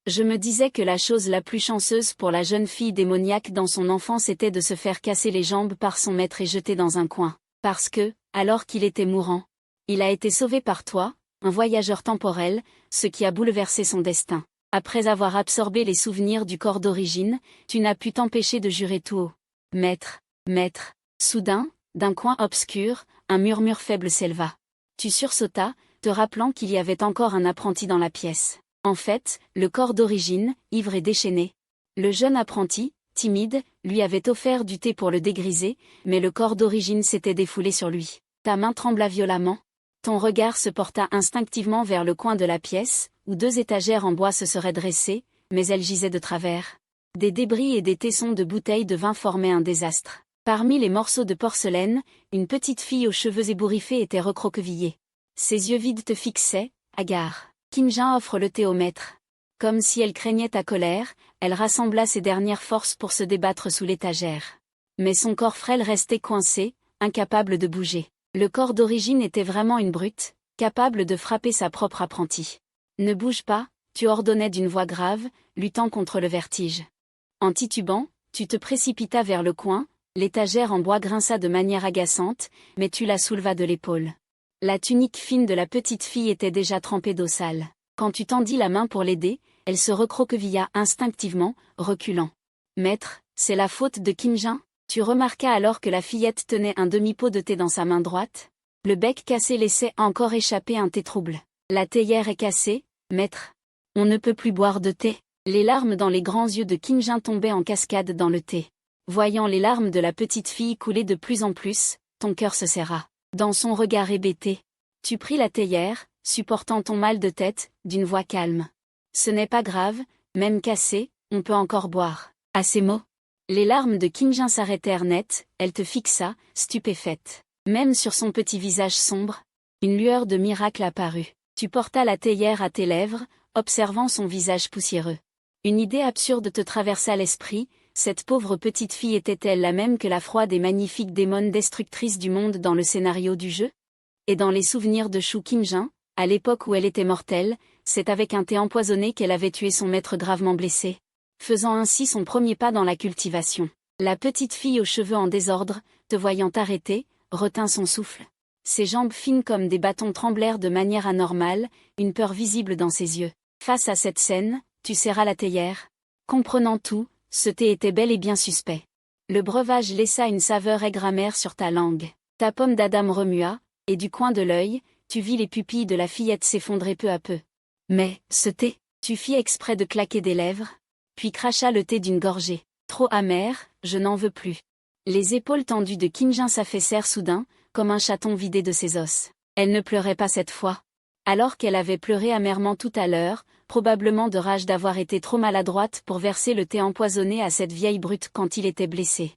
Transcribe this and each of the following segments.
Je me disais que la chose la plus chanceuse pour la jeune fille démoniaque dans son enfance était de se faire casser les jambes par son maître et jeter dans un coin. Parce que, alors qu'il était mourant, il a été sauvé par toi, un voyageur temporel, ce qui a bouleversé son destin. Après avoir absorbé les souvenirs du corps d'origine, tu n'as pu t'empêcher de jurer tout haut. Maître, maître. Soudain, d'un coin obscur, un murmure faible s'éleva. Tu sursautas, te rappelant qu'il y avait encore un apprenti dans la pièce. En fait, le corps d'origine, ivre et déchaîné. Le jeune apprenti, timide, lui avait offert du thé pour le dégriser, mais le corps d'origine s'était défoulé sur lui. Ta main trembla violemment. Ton regard se porta instinctivement vers le coin de la pièce, où 2 étagères en bois se seraient dressées, mais elles gisaient de travers. Des débris et des tessons de bouteilles de vin formaient un désastre. Parmi les morceaux de porcelaine, une petite fille aux cheveux ébouriffés était recroquevillée. Ses yeux vides te fixaient, hagards. Kim Jin offre le thé au maître. Comme si elle craignait ta colère, elle rassembla ses dernières forces pour se débattre sous l'étagère. Mais son corps frêle restait coincé, incapable de bouger. Le corps d'origine était vraiment une brute, capable de frapper sa propre apprentie. Ne bouge pas, tu ordonnais d'une voix grave, luttant contre le vertige. En titubant, tu te précipitas vers le coin, l'étagère en bois grinça de manière agaçante, mais tu la soulevas de l'épaule. La tunique fine de la petite fille était déjà trempée d'eau sale. Quand tu tendis la main pour l'aider, elle se recroquevilla instinctivement, reculant. Maître, c'est la faute de Kim Jin? Tu remarquas alors que la fillette tenait un demi-pot de thé dans sa main droite. Le bec cassé laissait encore échapper un thé trouble. La théière est cassée, maître. On ne peut plus boire de thé. Les larmes dans les grands yeux de Kim Jin tombaient en cascade dans le thé. Voyant les larmes de la petite fille couler de plus en plus, ton cœur se serra. Dans son regard hébété, tu pris la théière, supportant ton mal de tête, d'une voix calme. Ce n'est pas grave, même cassé, on peut encore boire. À ces mots, les larmes de Kim Jin s'arrêtèrent net, elle te fixa, stupéfaite. Même sur son petit visage sombre, une lueur de miracle apparut. Tu portas la théière à tes lèvres, observant son visage poussiéreux. Une idée absurde te traversa l'esprit. Cette pauvre petite fille était-elle la même que la froide et magnifique démone destructrice du monde dans le scénario du jeu? Et dans les souvenirs de Shu Kim Jin, à l'époque où elle était mortelle, c'est avec un thé empoisonné qu'elle avait tué son maître gravement blessé, faisant ainsi son premier pas dans la cultivation. La petite fille aux cheveux en désordre, te voyant arrêter, retint son souffle. Ses jambes fines comme des bâtons tremblèrent de manière anormale, une peur visible dans ses yeux. Face à cette scène, tu serras la théière. Comprenant tout, ce thé était bel et bien suspect. Le breuvage laissa une saveur aigre-amère sur ta langue. Ta pomme d'Adam remua, et du coin de l'œil, tu vis les pupilles de la fillette s'effondrer peu à peu. Mais, ce thé, tu fis exprès de claquer des lèvres, puis cracha le thé d'une gorgée. Trop amer, je n'en veux plus. Les épaules tendues de Kim Jin s'affaissèrent soudain, comme un chaton vidé de ses os. Elle ne pleurait pas cette fois. Alors qu'elle avait pleuré amèrement tout à l'heure, probablement de rage d'avoir été trop maladroite pour verser le thé empoisonné à cette vieille brute quand il était blessé.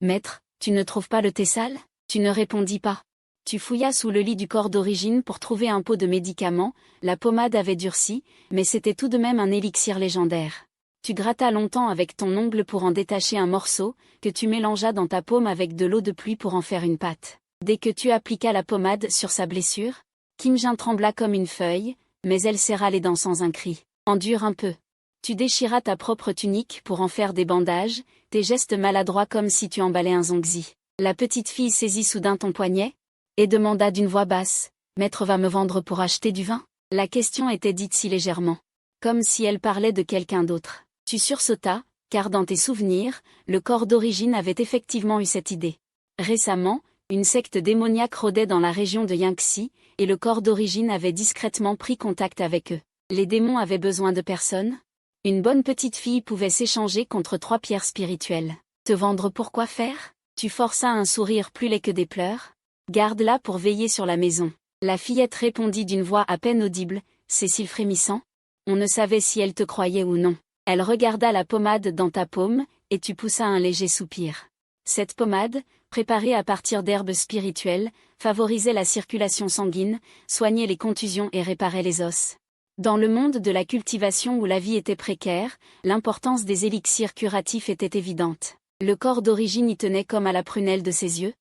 Maître, tu ne trouves pas le thé sale? Tu ne répondis pas. Tu fouillas sous le lit du corps d'origine pour trouver un pot de médicaments, la pommade avait durci, mais c'était tout de même un élixir légendaire. Tu grattas longtemps avec ton ongle pour en détacher un morceau, que tu mélangeas dans ta paume avec de l'eau de pluie pour en faire une pâte. Dès que tu appliquas la pommade sur sa blessure, Kim Jin trembla comme une feuille, mais elle serra les dents sans un cri. Endure un peu. Tu déchiras ta propre tunique pour en faire des bandages, tes gestes maladroits comme si tu emballais un zongzi. La petite fille saisit soudain ton poignet, et demanda d'une voix basse, « Maître va me vendre pour acheter du vin ?» La question était dite si légèrement, comme si elle parlait de quelqu'un d'autre. Tu sursautas, car dans tes souvenirs, le corps d'origine avait effectivement eu cette idée. Récemment, une secte démoniaque rôdait dans la région de Yangtze, et le corps d'origine avait discrètement pris contact avec eux. Les démons avaient besoin de personne? Une bonne petite fille pouvait s'échanger contre 3 pierres spirituelles. Te vendre pour quoi faire? Tu forças un sourire plus laid que des pleurs? Garde-la pour veiller sur la maison. La fillette répondit d'une voix à peine audible, ses cils frémissants. On ne savait si elle te croyait ou non. Elle regarda la pommade dans ta paume, et tu poussas un léger soupir. Cette pommade, préparée à partir d'herbes spirituelles, favorisait la circulation sanguine, soignait les contusions et réparait les os. Dans le monde de la cultivation où la vie était précaire, l'importance des élixirs curatifs était évidente. Le corps d'origine y tenait comme à la prunelle de ses yeux.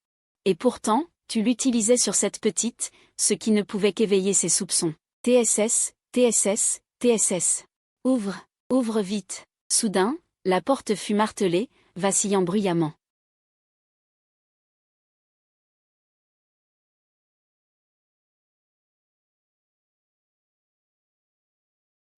Et pourtant, tu l'utilisais sur cette petite, ce qui ne pouvait qu'éveiller ses soupçons. TSS, TSS, TSS. Ouvre. Ouvre vite. Soudain, la porte fut martelée, vacillant bruyamment.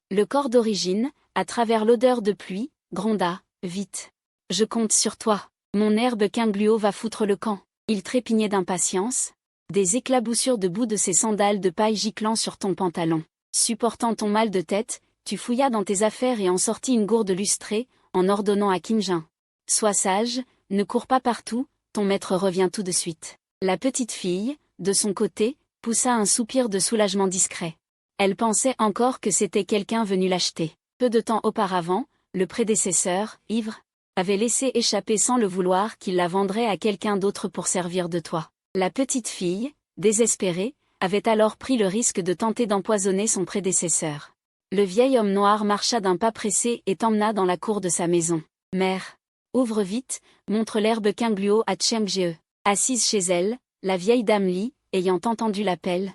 Le corps d'origine, à travers l'odeur de pluie, gronda, « Vite. Je compte sur toi. Mon herbe Quingluo va foutre le camp. » Il trépignait d'impatience. Des éclaboussures de bout de ses sandales de paille giclant sur ton pantalon. Supportant ton mal de tête, tu fouillas dans tes affaires et en sortis une gourde lustrée, en ordonnant à Qinjin. « Sois sage, ne cours pas partout, ton maître revient tout de suite. » La petite fille, de son côté, poussa un soupir de soulagement discret. Elle pensait encore que c'était quelqu'un venu l'acheter. Peu de temps auparavant, le prédécesseur, ivre, avait laissé échapper sans le vouloir qu'il la vendrait à quelqu'un d'autre pour servir de toit. La petite fille, désespérée, avait alors pris le risque de tenter d'empoisonner son prédécesseur. Le vieil homme noir marcha d'un pas pressé et t'emmena dans la cour de sa maison. « Mère, ouvre vite, montre l'herbe Quingluo à Qiangjie. » Assise chez elle, la vieille dame Li, ayant entendu l'appel,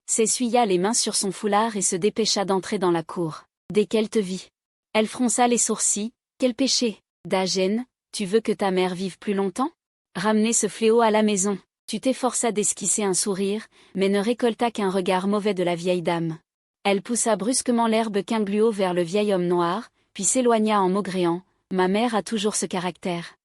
s'essuya les mains sur son foulard et se dépêcha d'entrer dans la cour. Dès qu'elle te vit, elle fronça les sourcils. « Quel péché, Dagen, tu veux que ta mère vive plus longtemps? Ramener ce fléau à la maison. » Tu t'efforças d'esquisser un sourire, mais ne récolta qu'un regard mauvais de la vieille dame. Elle poussa brusquement l'herbe Quingluo vers le vieil homme noir, puis s'éloigna en maugréant. « Ma mère a toujours ce caractère. »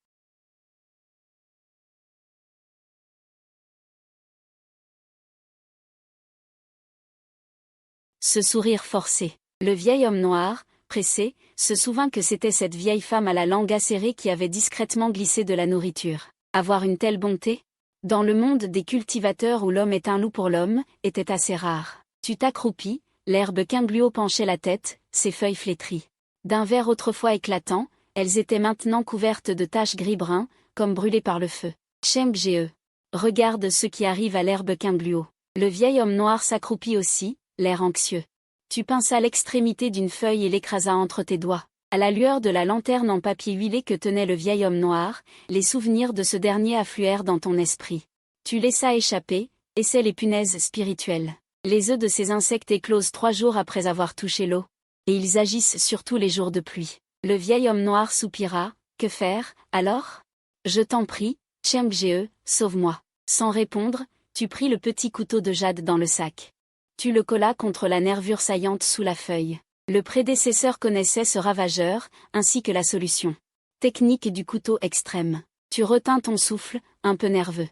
Ce sourire forcé. Le vieil homme noir, pressé, se souvint que c'était cette vieille femme à la langue acérée qui avait discrètement glissé de la nourriture. Avoir une telle bonté, dans le monde des cultivateurs où l'homme est un loup pour l'homme, était assez rare. Tu t'accroupis, l'herbe Quingluo penchait la tête, ses feuilles flétries. D'un vert autrefois éclatant, elles étaient maintenant couvertes de taches gris-brun, comme brûlées par le feu. Qiangjie. Regarde ce qui arrive à l'herbe Quingluo. Le vieil homme noir s'accroupit aussi, l'air anxieux. Tu pinças l'extrémité d'une feuille et l'écrasa entre tes doigts. À la lueur de la lanterne en papier huilé que tenait le vieil homme noir, les souvenirs de ce dernier affluèrent dans ton esprit. Tu laissas échapper, et c'est les punaises spirituelles. Les œufs de ces insectes éclosent 3 jours après avoir touché l'eau. Et ils agissent surtout les jours de pluie. Le vieil homme noir soupira. Que faire, alors? Je t'en prie, Qiangjie, sauve-moi. Sans répondre, tu pris le petit couteau de jade dans le sac. Tu le collas contre la nervure saillante sous la feuille. Le prédécesseur connaissait ce ravageur, ainsi que la solution. Technique du couteau extrême. Tu retins ton souffle, un peu nerveux.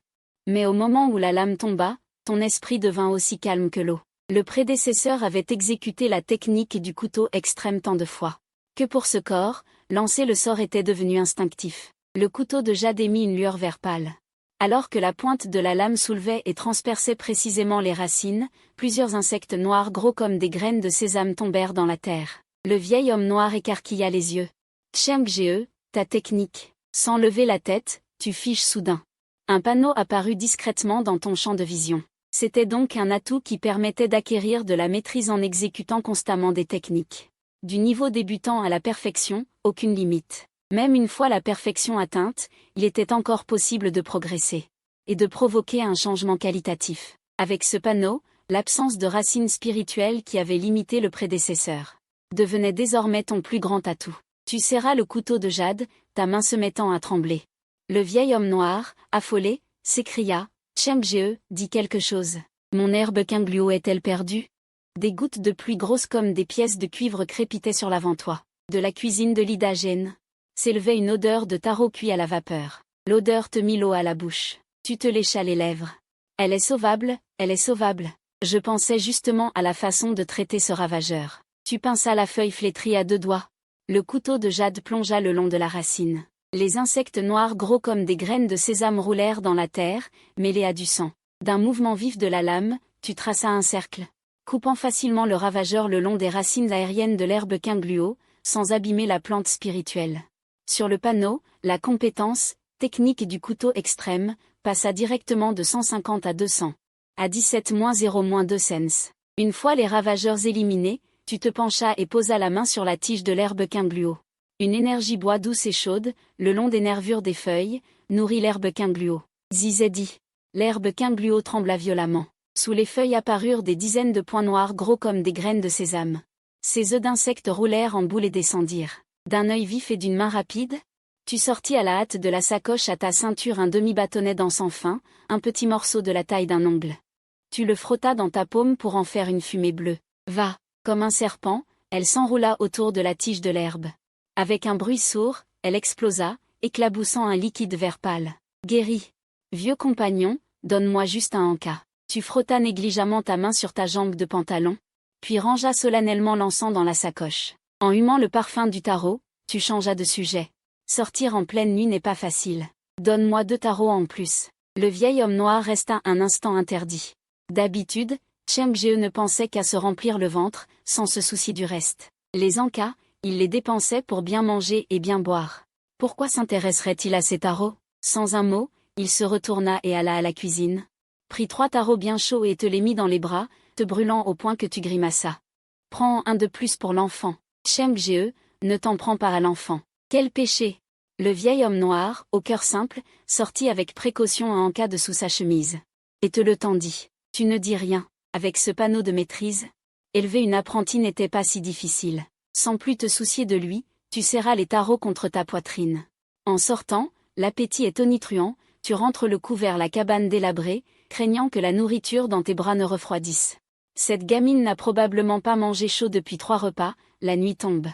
Mais au moment où la lame tomba, ton esprit devint aussi calme que l'eau. Le prédécesseur avait exécuté la technique du couteau extrême tant de fois, que pour ce corps, lancer le sort était devenu instinctif. Le couteau de jade émit une lueur vert pâle. Alors que la pointe de la lame soulevait et transperçait précisément les racines, plusieurs insectes noirs gros comme des graines de sésame tombèrent dans la terre. Le vieil homme noir écarquilla les yeux. « Qiangjie, ta technique. » Sans lever la tête, tu fiches soudain. Un panneau apparut discrètement dans ton champ de vision. C'était donc un atout qui permettait d'acquérir de la maîtrise en exécutant constamment des techniques. Du niveau débutant à la perfection, aucune limite. Même une fois la perfection atteinte, il était encore possible de progresser. Et de provoquer un changement qualitatif. Avec ce panneau, l'absence de racines spirituelles qui avait limité le prédécesseur devenait désormais ton plus grand atout. Tu serras le couteau de jade, ta main se mettant à trembler. Le vieil homme noir, affolé, s'écria. « Qiangjie, dis quelque chose. Mon herbe Quingluo est-elle perdue ?» Des gouttes de pluie grosses comme des pièces de cuivre crépitaient sur l'avant-toit. De la cuisine de l'Idagen s'élevait une odeur de taro cuit à la vapeur. L'odeur te mit l'eau à la bouche. Tu te léchas les lèvres. Elle est sauvable, elle est sauvable. Je pensais justement à la façon de traiter ce ravageur. Tu pinças la feuille flétrie à 2 doigts. Le couteau de jade plongea le long de la racine. Les insectes noirs gros comme des graines de sésame roulèrent dans la terre, mêlés à du sang. D'un mouvement vif de la lame, tu traças un cercle, coupant facilement le ravageur le long des racines aériennes de l'herbe Quingluo, sans abîmer la plante spirituelle. Sur le panneau, la compétence, technique du couteau extrême, passa directement de 150 à 200. À 17-0-2 cents. Une fois les ravageurs éliminés, tu te penchas et posa la main sur la tige de l'herbe Quingluo. Une énergie bois douce et chaude, le long des nervures des feuilles, nourrit l'herbe Quingluo. Zizé dit. L'herbe Quingluo trembla violemment. Sous les feuilles apparurent des dizaines de points noirs gros comme des graines de sésame. Ces œufs d'insectes roulèrent en boule et descendirent. D'un œil vif et d'une main rapide, tu sortis à la hâte de la sacoche à ta ceinture un demi-bâtonnet d'encens fin, un petit morceau de la taille d'un ongle. Tu le frottas dans ta paume pour en faire une fumée bleue. Va, comme un serpent, elle s'enroula autour de la tige de l'herbe. Avec un bruit sourd, elle explosa, éclaboussant un liquide vert pâle. Guéri. Vieux compagnon, donne-moi juste un en-cas. Tu frottas négligemment ta main sur ta jambe de pantalon, puis rangea solennellement l'encens dans la sacoche. En humant le parfum du tarot, tu changeas de sujet. Sortir en pleine nuit n'est pas facile. Donne-moi 2 tarots en plus. Le vieil homme noir resta un instant interdit. D'habitude, Cheng Jie ne pensait qu'à se remplir le ventre, sans se soucier du reste. Les en-cas, il les dépensait pour bien manger et bien boire. Pourquoi s'intéresserait-il à ces tarots? Sans un mot, il se retourna et alla à la cuisine. Prit 3 tarots bien chauds et te les mit dans les bras, te brûlant au point que tu grimaças. Prends un de plus pour l'enfant. Cheng Jie, ne t'en prends pas à l'enfant. Quel péché! Le vieil homme noir, au cœur simple, sortit avec précaution un en-cas de sous sa chemise. Et te le tendit. Tu ne dis rien, avec ce panneau de maîtrise. Élever une apprentie n'était pas si difficile. Sans plus te soucier de lui, tu serras les tarots contre ta poitrine. En sortant, l'appétit est tonitruant, tu rentres le cou vers la cabane délabrée, craignant que la nourriture dans tes bras ne refroidisse. Cette gamine n'a probablement pas mangé chaud depuis 3 repas, la nuit tombe.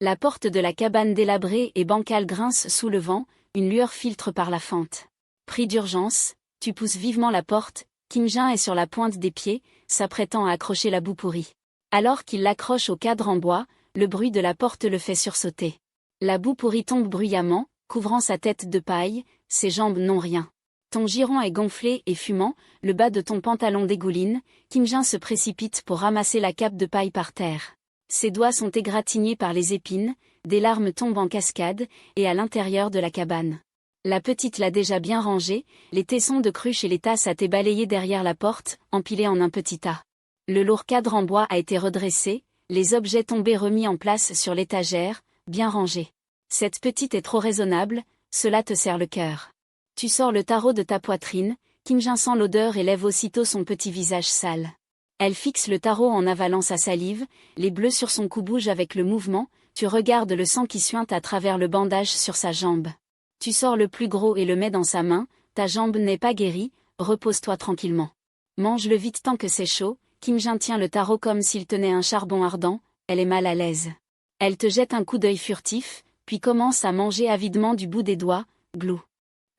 La porte de la cabane délabrée et bancale grince sous le vent, une lueur filtre par la fente. Pris d'urgence, tu pousses vivement la porte, Kim Jin est sur la pointe des pieds, s'apprêtant à accrocher la boue pourrie. Alors qu'il l'accroche au cadre en bois, le bruit de la porte le fait sursauter. La boue pourrie tombe bruyamment, couvrant sa tête de paille, ses jambes n'ont rien. Ton giron est gonflé et fumant, le bas de ton pantalon dégouline, Kim Jin se précipite pour ramasser la cape de paille par terre. Ses doigts sont égratignés par les épines, des larmes tombent en cascade, et à l'intérieur de la cabane. La petite l'a déjà bien rangée, les tessons de cruche et les tasses à thé balayés derrière la porte, empilés en un petit tas. Le lourd cadre en bois a été redressé, les objets tombés remis en place sur l'étagère, bien rangés. Cette petite est trop raisonnable, cela te serre le cœur. Tu sors le tarot de ta poitrine, Kim Jin sent l'odeur et lève aussitôt son petit visage sale. Elle fixe le tarot en avalant sa salive, les bleus sur son cou bougent avec le mouvement, tu regardes le sang qui suinte à travers le bandage sur sa jambe. Tu sors le plus gros et le mets dans sa main, ta jambe n'est pas guérie, repose-toi tranquillement. Mange-le vite tant que c'est chaud, Kim Jin tient le tarot comme s'il tenait un charbon ardent, elle est mal à l'aise. Elle te jette un coup d'œil furtif, puis commence à manger avidement du bout des doigts, glou.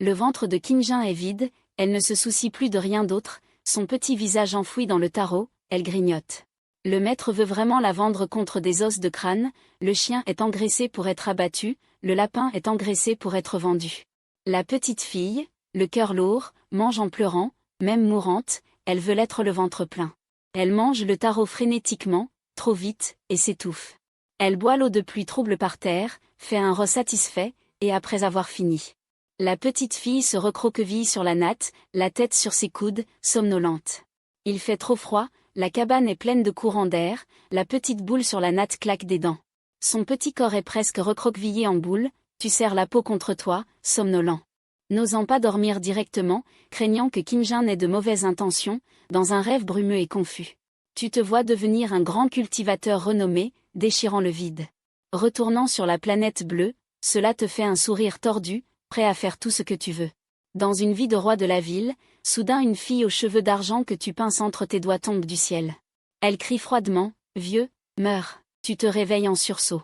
Le ventre de Kim Jin est vide, elle ne se soucie plus de rien d'autre, son petit visage enfoui dans le tarot, elle grignote. Le maître veut vraiment la vendre contre des os de crâne, le chien est engraissé pour être abattu, le lapin est engraissé pour être vendu. La petite fille, le cœur lourd, mange en pleurant, même mourante, elle veut l'être le ventre plein. Elle mange le tarot frénétiquement, trop vite, et s'étouffe. Elle boit l'eau de pluie trouble par terre, fait un ro satisfait, et après avoir fini. La petite fille se recroqueville sur la natte, la tête sur ses coudes, somnolente. Il fait trop froid, la cabane est pleine de courants d'air, la petite boule sur la natte claque des dents. Son petit corps est presque recroquevillé en boule, tu serres la peau contre toi, somnolent. N'osant pas dormir directement, craignant que Kim Jin n'ait de mauvaises intentions, dans un rêve brumeux et confus. Tu te vois devenir un grand cultivateur renommé, déchirant le vide. Retournant sur la planète bleue, cela te fait un sourire tordu, prêt à faire tout ce que tu veux. Dans une vie de roi de la ville, soudain une fille aux cheveux d'argent que tu pinces entre tes doigts tombe du ciel. Elle crie froidement, « Vieux, meurs !» Tu te réveilles en sursaut.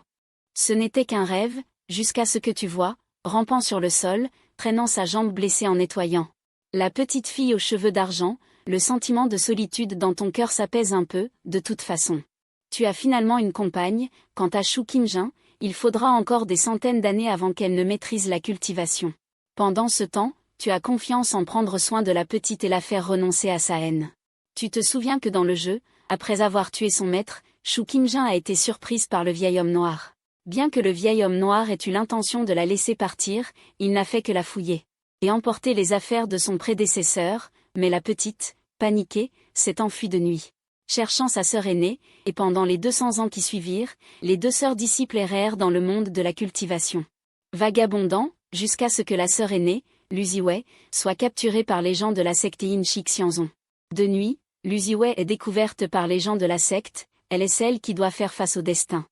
Ce n'était qu'un rêve, jusqu'à ce que tu vois, rampant sur le sol, traînant sa jambe blessée en nettoyant. La petite fille aux cheveux d'argent, le sentiment de solitude dans ton cœur s'apaise un peu, de toute façon. Tu as finalement une compagne, quant à Shu Kim Jin, il faudra encore des centaines d'années avant qu'elle ne maîtrise la cultivation. Pendant ce temps, tu as confiance en prendre soin de la petite et la faire renoncer à sa haine. Tu te souviens que dans le jeu, après avoir tué son maître, Shu Kim Jin a été surprise par le vieil homme noir. Bien que le vieil homme noir ait eu l'intention de la laisser partir, il n'a fait que la fouiller et emporter les affaires de son prédécesseur, mais la petite, paniquée, s'est enfuie de nuit. Cherchant sa sœur aînée, et pendant les 200 ans qui suivirent, les 2 sœurs disciples errèrent dans le monde de la cultivation. Vagabondant, jusqu'à ce que la sœur aînée, Luziwei, soit capturée par les gens de la secte Yin Shi Xianzong. De nuit, Luziwei est découverte par les gens de la secte, elle est celle qui doit faire face au destin.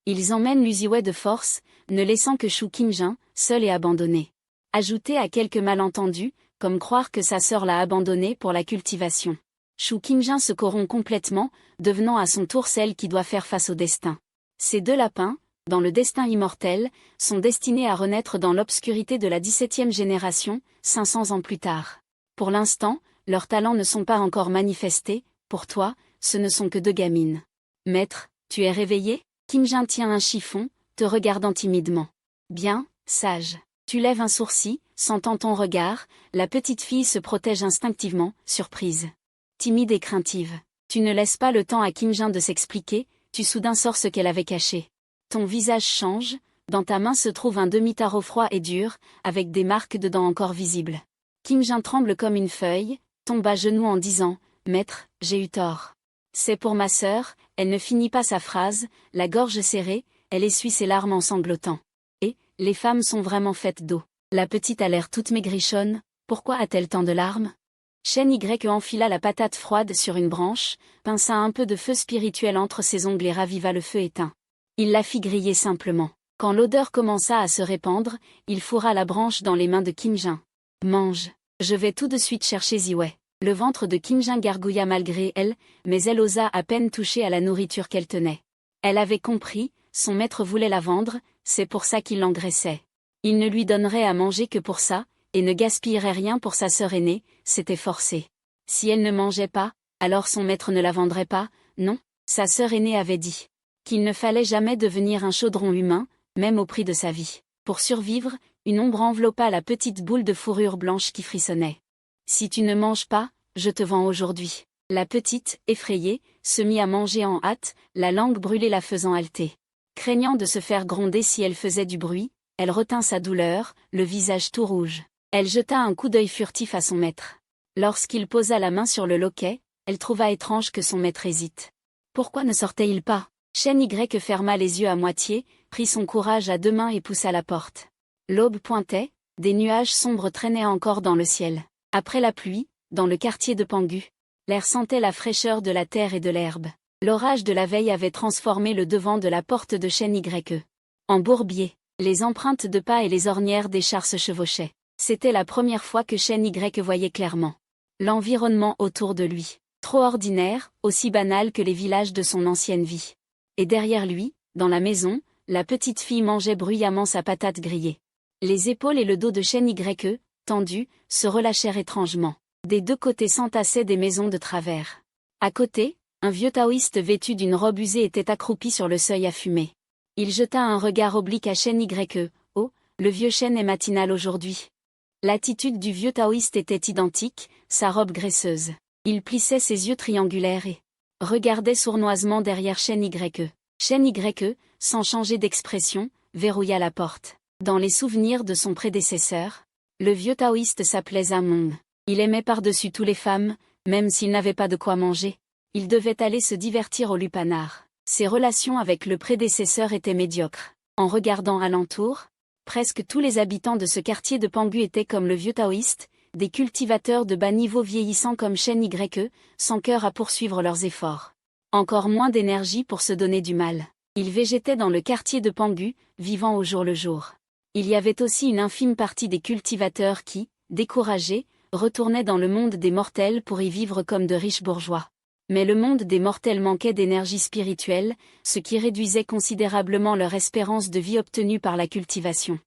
Ils emmènent l'Uziwei de force, ne laissant que Shu Qingjin, seul et abandonné. Ajouté à quelques malentendus, comme croire que sa sœur l'a abandonné pour la cultivation. Shu Qingjin se corrompt complètement, devenant à son tour celle qui doit faire face au destin. Ces deux lapins, dans le destin immortel, sont destinés à renaître dans l'obscurité de la 17e génération, 500 ans plus tard. Pour l'instant, leurs talents ne sont pas encore manifestés, pour toi, ce ne sont que deux gamines. Maître, tu es réveillé? Qingjin tient un chiffon, te regardant timidement. Bien, sage. Tu lèves un sourcil, sentant ton regard, la petite fille se protège instinctivement, surprise. Timide et craintive. Tu ne laisses pas le temps à Qingjin de s'expliquer, tu soudain sors ce qu'elle avait caché. Ton visage change, dans ta main se trouve un demi-tarot froid et dur, avec des marques de dents encore visibles. Qingjin tremble comme une feuille, tombe à genoux en disant « Maître, j'ai eu tort. C'est pour ma sœur », elle ne finit pas sa phrase, la gorge serrée, elle essuie ses larmes en sanglotant. Et, les femmes sont vraiment faites d'eau. La petite a l'air toute maigrichonne, pourquoi a-t-elle tant de larmes? Shen Y enfila la patate froide sur une branche, pinça un peu de feu spirituel entre ses ongles et raviva le feu éteint. Il la fit griller simplement. Quand l'odeur commença à se répandre, il fourra la branche dans les mains de Qingjin. « Mange. Je vais tout de suite chercher Ziwei. » Le ventre de Qingjin gargouilla malgré elle, mais elle osa à peine toucher à la nourriture qu'elle tenait. Elle avait compris, son maître voulait la vendre, c'est pour ça qu'il l'engraissait. Il ne lui donnerait à manger que pour ça, et ne gaspillerait rien pour sa sœur aînée, c'était forcé. Si elle ne mangeait pas, alors son maître ne la vendrait pas, non, sa sœur aînée avait dit qu'il ne fallait jamais devenir un chaudron humain, même au prix de sa vie. Pour survivre, une ombre enveloppa la petite boule de fourrure blanche qui frissonnait. « Si tu ne manges pas, je te vends aujourd'hui. » La petite, effrayée, se mit à manger en hâte, la langue brûlée la faisant halter. Craignant de se faire gronder si elle faisait du bruit, elle retint sa douleur, le visage tout rouge. Elle jeta un coup d'œil furtif à son maître. Lorsqu'il posa la main sur le loquet, elle trouva étrange que son maître hésite. Pourquoi ne sortait-il pas? Shen Y ferma les yeux à moitié, prit son courage à deux mains et poussa la porte. L'aube pointait, des nuages sombres traînaient encore dans le ciel. Après la pluie, dans le quartier de Pangu, l'air sentait la fraîcheur de la terre et de l'herbe. L'orage de la veille avait transformé le devant de la porte de Shen Y en bourbier. Les empreintes de pas et les ornières des chars se chevauchaient. C'était la première fois que Shen Y voyait clairement l'environnement autour de lui. Trop ordinaire, aussi banal que les villages de son ancienne vie. Et derrière lui, dans la maison, la petite fille mangeait bruyamment sa patate grillée. Les épaules et le dos de Shen Y, tendus, se relâchèrent étrangement. Des deux côtés s'entassaient des maisons de travers. À côté, un vieux taoïste vêtu d'une robe usée était accroupi sur le seuil à fumer. Il jeta un regard oblique à Shen Y. Oh, le vieux Shen est matinal aujourd'hui. L'attitude du vieux taoïste était identique, sa robe graisseuse. Il plissait ses yeux triangulaires et regardait sournoisement derrière Shen Y. Shen Y, sans changer d'expression, verrouilla la porte. Dans les souvenirs de son prédécesseur, le vieux taoïste s'appelait Zamong. Il aimait par-dessus tous les femmes, même s'il n'avait pas de quoi manger. Il devait aller se divertir au lupanar. Ses relations avec le prédécesseur étaient médiocres. En regardant alentour, presque tous les habitants de ce quartier de Pangu étaient comme le vieux taoïste, des cultivateurs de bas niveau vieillissants comme Shen Y, sans cœur à poursuivre leurs efforts. Encore moins d'énergie pour se donner du mal. Ils végétaient dans le quartier de Pangu, vivant au jour le jour. Il y avait aussi une infime partie des cultivateurs qui, découragés, retournaient dans le monde des mortels pour y vivre comme de riches bourgeois. Mais le monde des mortels manquait d'énergie spirituelle, ce qui réduisait considérablement leur espérance de vie obtenue par la cultivation.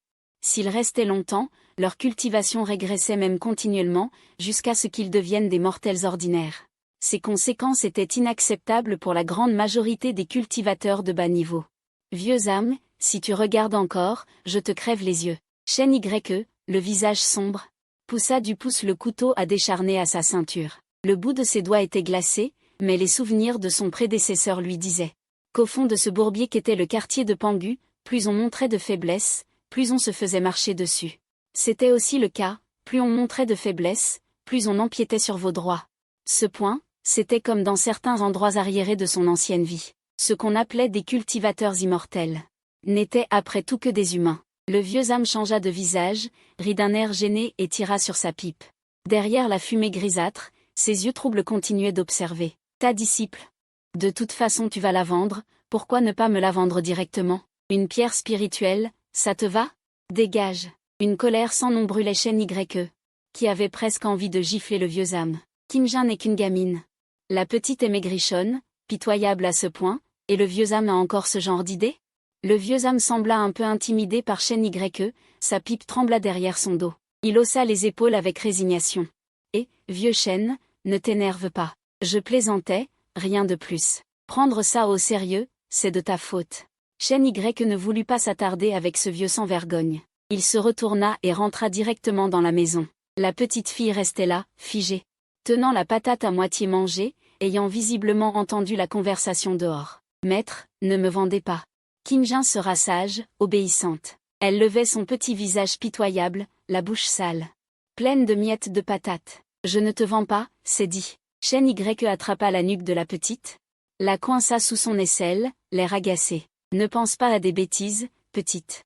S'ils restaient longtemps, leur cultivation régressait même continuellement, jusqu'à ce qu'ils deviennent des mortels ordinaires. Ces conséquences étaient inacceptables pour la grande majorité des cultivateurs de bas niveau. Vieux âme, si tu regardes encore, je te crève les yeux. Shen Y, le visage sombre, poussa du pouce le couteau à décharner à sa ceinture. Le bout de ses doigts était glacé, mais les souvenirs de son prédécesseur lui disaient qu'au fond de ce bourbier qu'était le quartier de Pangu, plus on montrait de faiblesse, plus on se faisait marcher dessus. C'était aussi le cas, plus on montrait de faiblesse, plus on empiétait sur vos droits. Ce point, c'était comme dans certains endroits arriérés de son ancienne vie. Ce qu'on appelait des cultivateurs immortels n'étaient après tout que des humains. Le vieux âme changea de visage, rit d'un air gêné et tira sur sa pipe. Derrière la fumée grisâtre, ses yeux troubles continuaient d'observer. Ta disciple. De toute façon tu vas la vendre, pourquoi ne pas me la vendre directement? Une pierre spirituelle, ça te va? Dégage. Une colère sans nom brûlait Shen Ye, qui avait presque envie de gifler le vieux âme. Kim Jin n'est qu'une gamine. La petite est maigrichonne, pitoyable à ce point, et le vieux âme a encore ce genre d'idée? Le vieux âme sembla un peu intimidé par Shen Ye, sa pipe trembla derrière son dos. Il haussa les épaules avec résignation. Et, vieux Shen, ne t'énerve pas. Je plaisantais, rien de plus. Prendre ça au sérieux, c'est de ta faute. Shen Ye ne voulut pas s'attarder avec ce vieux sans vergogne. Il se retourna et rentra directement dans la maison. La petite fille restait là, figée, tenant la patate à moitié mangée, ayant visiblement entendu la conversation dehors. Maître, ne me vendez pas. Kim Jin sera sage, obéissante. Elle levait son petit visage pitoyable, la bouche sale, pleine de miettes de patates. Je ne te vends pas, c'est dit. Shen Ye attrapa la nuque de la petite, la coinça sous son aisselle, l'air agacé. Ne pense pas à des bêtises, petite.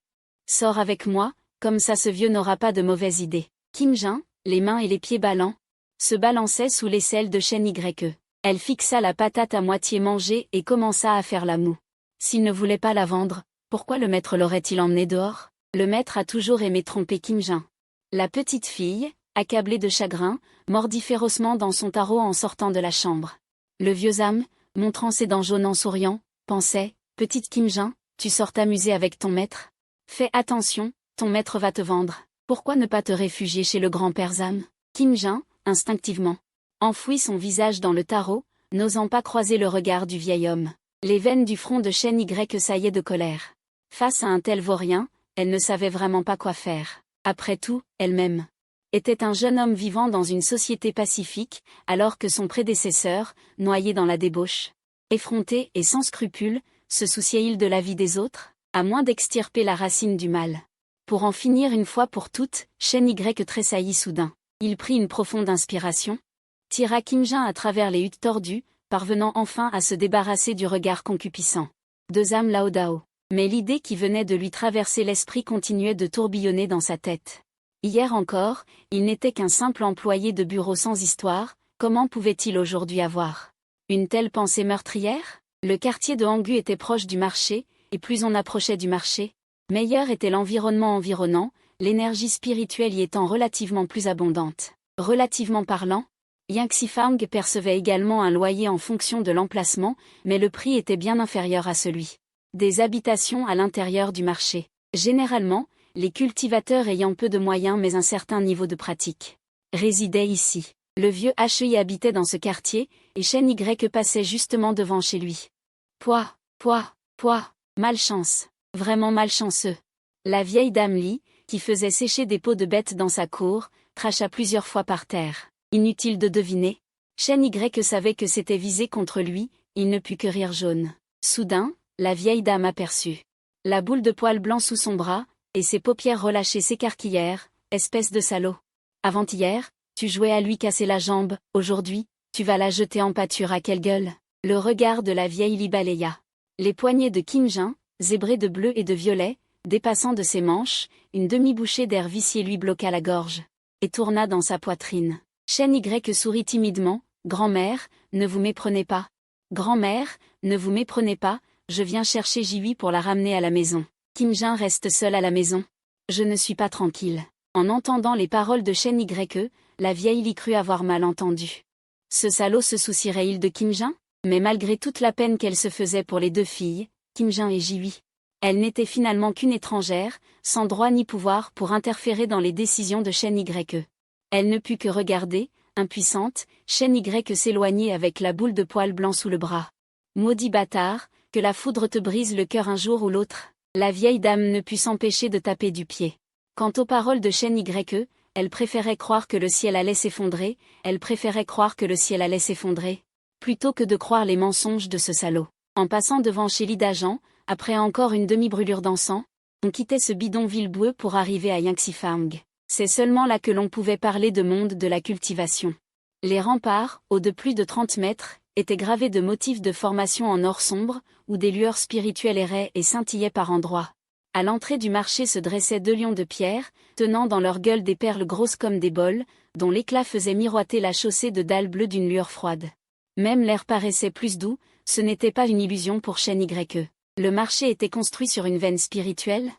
Sors avec moi, comme ça ce vieux n'aura pas de mauvaises idées. Kim Jin, les mains et les pieds ballants, se balançait sous l'aisselle de Shen Ye. Elle fixa la patate à moitié mangée et commença à faire la moue. S'il ne voulait pas la vendre, pourquoi le maître l'aurait-il emmenée dehors? Le maître a toujours aimé tromper Kim Jin. La petite fille, accablée de chagrin, mordit férocement dans son tarot en sortant de la chambre. Le vieux âme, montrant ses dents jaunes en souriant, pensait, petite Kim Jin, tu sors t'amuser avec ton maître? Fais attention, ton maître va te vendre. Pourquoi ne pas te réfugier chez le grand-père Zam? Kim Jin, instinctivement, enfouit son visage dans le tarot, n'osant pas croiser le regard du vieil homme. Les veines du front de Shen Ye saillaient de colère. Face à un tel vaurien, elle ne savait vraiment pas quoi faire. Après tout, elle-même était un jeune homme vivant dans une société pacifique, alors que son prédécesseur, noyé dans la débauche, effronté et sans scrupules, se souciait-il de la vie des autres, à moins d'extirper la racine du mal? Pour en finir une fois pour toutes, Shen Ye tressaillit soudain. Il prit une profonde inspiration, tira Kim Jin à travers les huttes tordues, parvenant enfin à se débarrasser du regard concupiscent de Zam Lao Dao. Mais l'idée qui venait de lui traverser l'esprit continuait de tourbillonner dans sa tête. Hier encore, il n'était qu'un simple employé de bureau sans histoire, comment pouvait-il aujourd'hui avoir une telle pensée meurtrière? Le quartier de Hangu était proche du marché, et plus on approchait du marché, meilleur était l'environnement environnant, l'énergie spirituelle y étant relativement plus abondante. Relativement parlant, Yangtze Fang percevait également un loyer en fonction de l'emplacement, mais le prix était bien inférieur à celui des habitations à l'intérieur du marché. Généralement, les cultivateurs ayant peu de moyens mais un certain niveau de pratique résidaient ici. Le vieux He habitait dans ce quartier, et Shen Ye passait justement devant chez lui. Pouah, malchance, vraiment malchanceux. La vieille dame Li, qui faisait sécher des peaux de bêtes dans sa cour, cracha plusieurs fois par terre. Inutile de deviner. Shen Y savait que c'était visé contre lui, il ne put que rire jaune. Soudain, la vieille dame aperçut la boule de poils blancs sous son bras, et ses paupières relâchées s'écarquillèrent, espèce de salaud. Avant-hier, tu jouais à lui casser la jambe, aujourd'hui, tu vas la jeter en pâture à quelle gueule? Le regard de la vieille Li balaya les poignets de Kim Jin, zébrés de bleu et de violet, dépassant de ses manches, une demi-bouchée d'air vicié lui bloqua la gorge, et tourna dans sa poitrine. Shen Y sourit timidement, « Grand-mère, ne vous méprenez pas. Grand-mère, ne vous méprenez pas, je viens chercher Jiwi pour la ramener à la maison. Kim Jin reste seul à la maison. Je ne suis pas tranquille. » En entendant les paroles de Shen Y, la vieille Li crut avoir mal entendu. Ce salaud se soucierait-il de Kim Jin? Mais malgré toute la peine qu'elle se faisait pour les deux filles, Kim Jin et Jiwi, elle n'était finalement qu'une étrangère, sans droit ni pouvoir pour interférer dans les décisions de Shen Y. Elle ne put que regarder, impuissante, Shen Y s'éloigner avec la boule de poils blancs sous le bras. Maudit bâtard, que la foudre te brise le cœur un jour ou l'autre. La vieille dame ne put s'empêcher de taper du pied. Quant aux paroles de Shen Y, elle préférait croire que le ciel allait s'effondrer, plutôt que de croire les mensonges de ce salaud. En passant devant chez Li Dajan, après encore une demi-brûlure d'encens, on quittait ce bidonville boueux pour arriver à Yangtze Fang. C'est seulement là que l'on pouvait parler de monde de la cultivation. Les remparts, hauts de plus de 30 mètres, étaient gravés de motifs de formation en or sombre, où des lueurs spirituelles erraient et scintillaient par endroits. À l'entrée du marché se dressaient 2 lions de pierre, tenant dans leur gueule des perles grosses comme des bols, dont l'éclat faisait miroiter la chaussée de dalles bleues d'une lueur froide. Même l'air paraissait plus doux, ce n'était pas une illusion pour Shen Ye. Le marché était construit sur une veine spirituelle.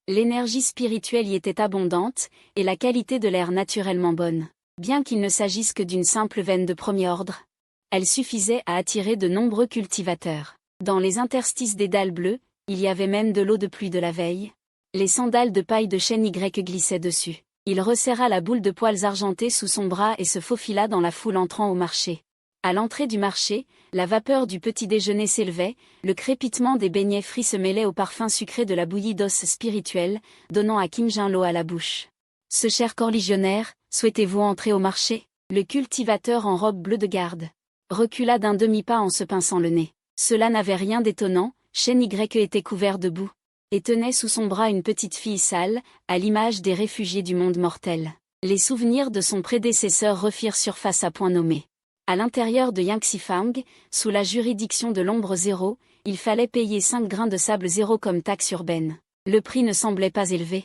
L'énergie spirituelle y était abondante, et la qualité de l'air naturellement bonne. Bien qu'il ne s'agisse que d'une simple veine de premier ordre, elle suffisait à attirer de nombreux cultivateurs. Dans les interstices des dalles bleues, il y avait même de l'eau de pluie de la veille. Les sandales de paille de Shen Y glissaient dessus. Il resserra la boule de poils argentés sous son bras et se faufila dans la foule entrant au marché. À l'entrée du marché, la vapeur du petit déjeuner s'élevait, le crépitement des beignets frits se mêlait au parfum sucré de la bouillie d'os spirituelle, donnant à Kim Jin l'eau à la bouche. « Ce cher corps légionnaire, souhaitez-vous entrer au marché ?» Le cultivateur en robe bleue de garde recula d'un demi-pas en se pinçant le nez. Cela n'avait rien d'étonnant, Shen Y était couvert de boue, et tenait sous son bras une petite fille sale, à l'image des réfugiés du monde mortel. Les souvenirs de son prédécesseur refirent surface à point nommé. À l'intérieur de Yangxifang, sous la juridiction de l'ombre zéro, il fallait payer 5 grains de sable zéro comme taxe urbaine. Le prix ne semblait pas élevé.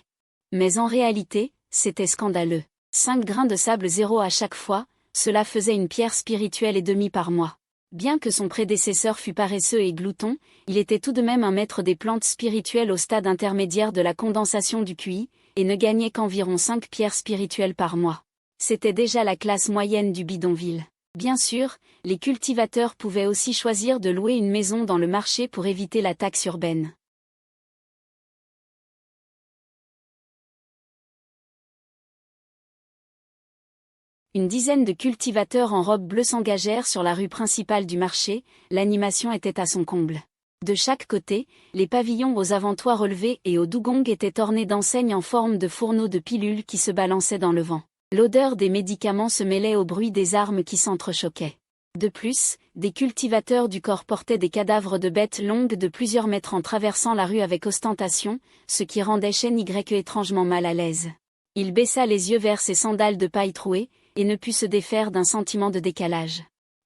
Mais en réalité, c'était scandaleux. 5 grains de sable zéro à chaque fois, cela faisait une pierre spirituelle et demie par mois. Bien que son prédécesseur fût paresseux et glouton, il était tout de même un maître des plantes spirituelles au stade intermédiaire de la condensation du QI, et ne gagnait qu'environ 5 pierres spirituelles par mois. C'était déjà la classe moyenne du bidonville. Bien sûr, les cultivateurs pouvaient aussi choisir de louer une maison dans le marché pour éviter la taxe urbaine. Une dizaine de cultivateurs en robe bleue s'engagèrent sur la rue principale du marché, l'animation était à son comble. De chaque côté, les pavillons aux avantoirs relevés et aux dugongs étaient ornés d'enseignes en forme de fourneaux de pilules qui se balançaient dans le vent. L'odeur des médicaments se mêlait au bruit des armes qui s'entrechoquaient. De plus, des cultivateurs du corps portaient des cadavres de bêtes longues de plusieurs mètres en traversant la rue avec ostentation, ce qui rendait Shen Y étrangement mal à l'aise. Il baissa les yeux vers ses sandales de paille trouées, et ne put se défaire d'un sentiment de décalage.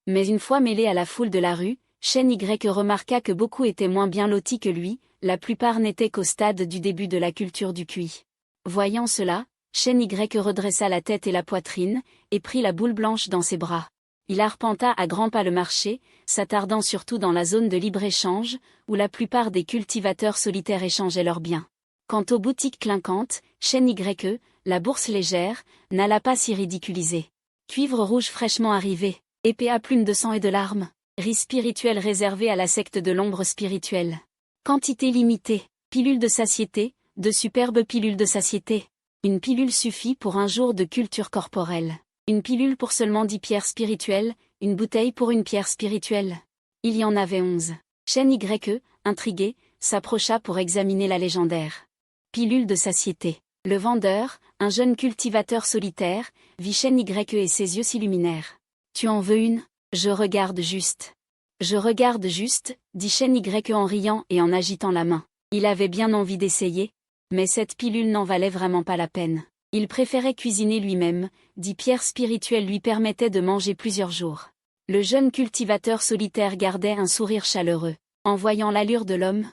Mais une fois mêlé à la foule de la rue, Shen Y remarqua que beaucoup étaient moins bien lotis que lui, la plupart n'étaient qu'au stade du début de la culture du QI. Voyant cela, Shen Y redressa la tête et la poitrine, et prit la boule blanche dans ses bras. Il arpenta à grands pas le marché, s'attardant surtout dans la zone de libre-échange, où la plupart des cultivateurs solitaires échangeaient leurs biens. Quant aux boutiques clinquantes, Shen Y, la bourse légère, n'alla pas s'y ridiculiser. Cuivre rouge fraîchement arrivé, épée à plumes de sang et de larmes, riz spirituel réservé à la secte de l'ombre spirituelle. Quantité limitée, pilule de satiété, de superbes pilules de satiété. Une pilule suffit pour un jour de culture corporelle. Une pilule pour seulement 10 pierres spirituelles, une bouteille pour une pierre spirituelle. Il y en avait 11. Shen Y, intrigué, s'approcha pour examiner la légendaire pilule de satiété. Le vendeur, un jeune cultivateur solitaire, vit Shen Y et ses yeux s'illuminèrent. « Tu en veux une ? Je regarde juste. » « Je regarde juste, » dit Shen Y en riant et en agitant la main. Il avait bien envie d'essayer, mais cette pilule n'en valait vraiment pas la peine. Il préférait cuisiner lui-même, 10 pierres spirituelles lui permettaient de manger plusieurs jours. Le jeune cultivateur solitaire gardait un sourire chaleureux. En voyant l'allure de l'homme,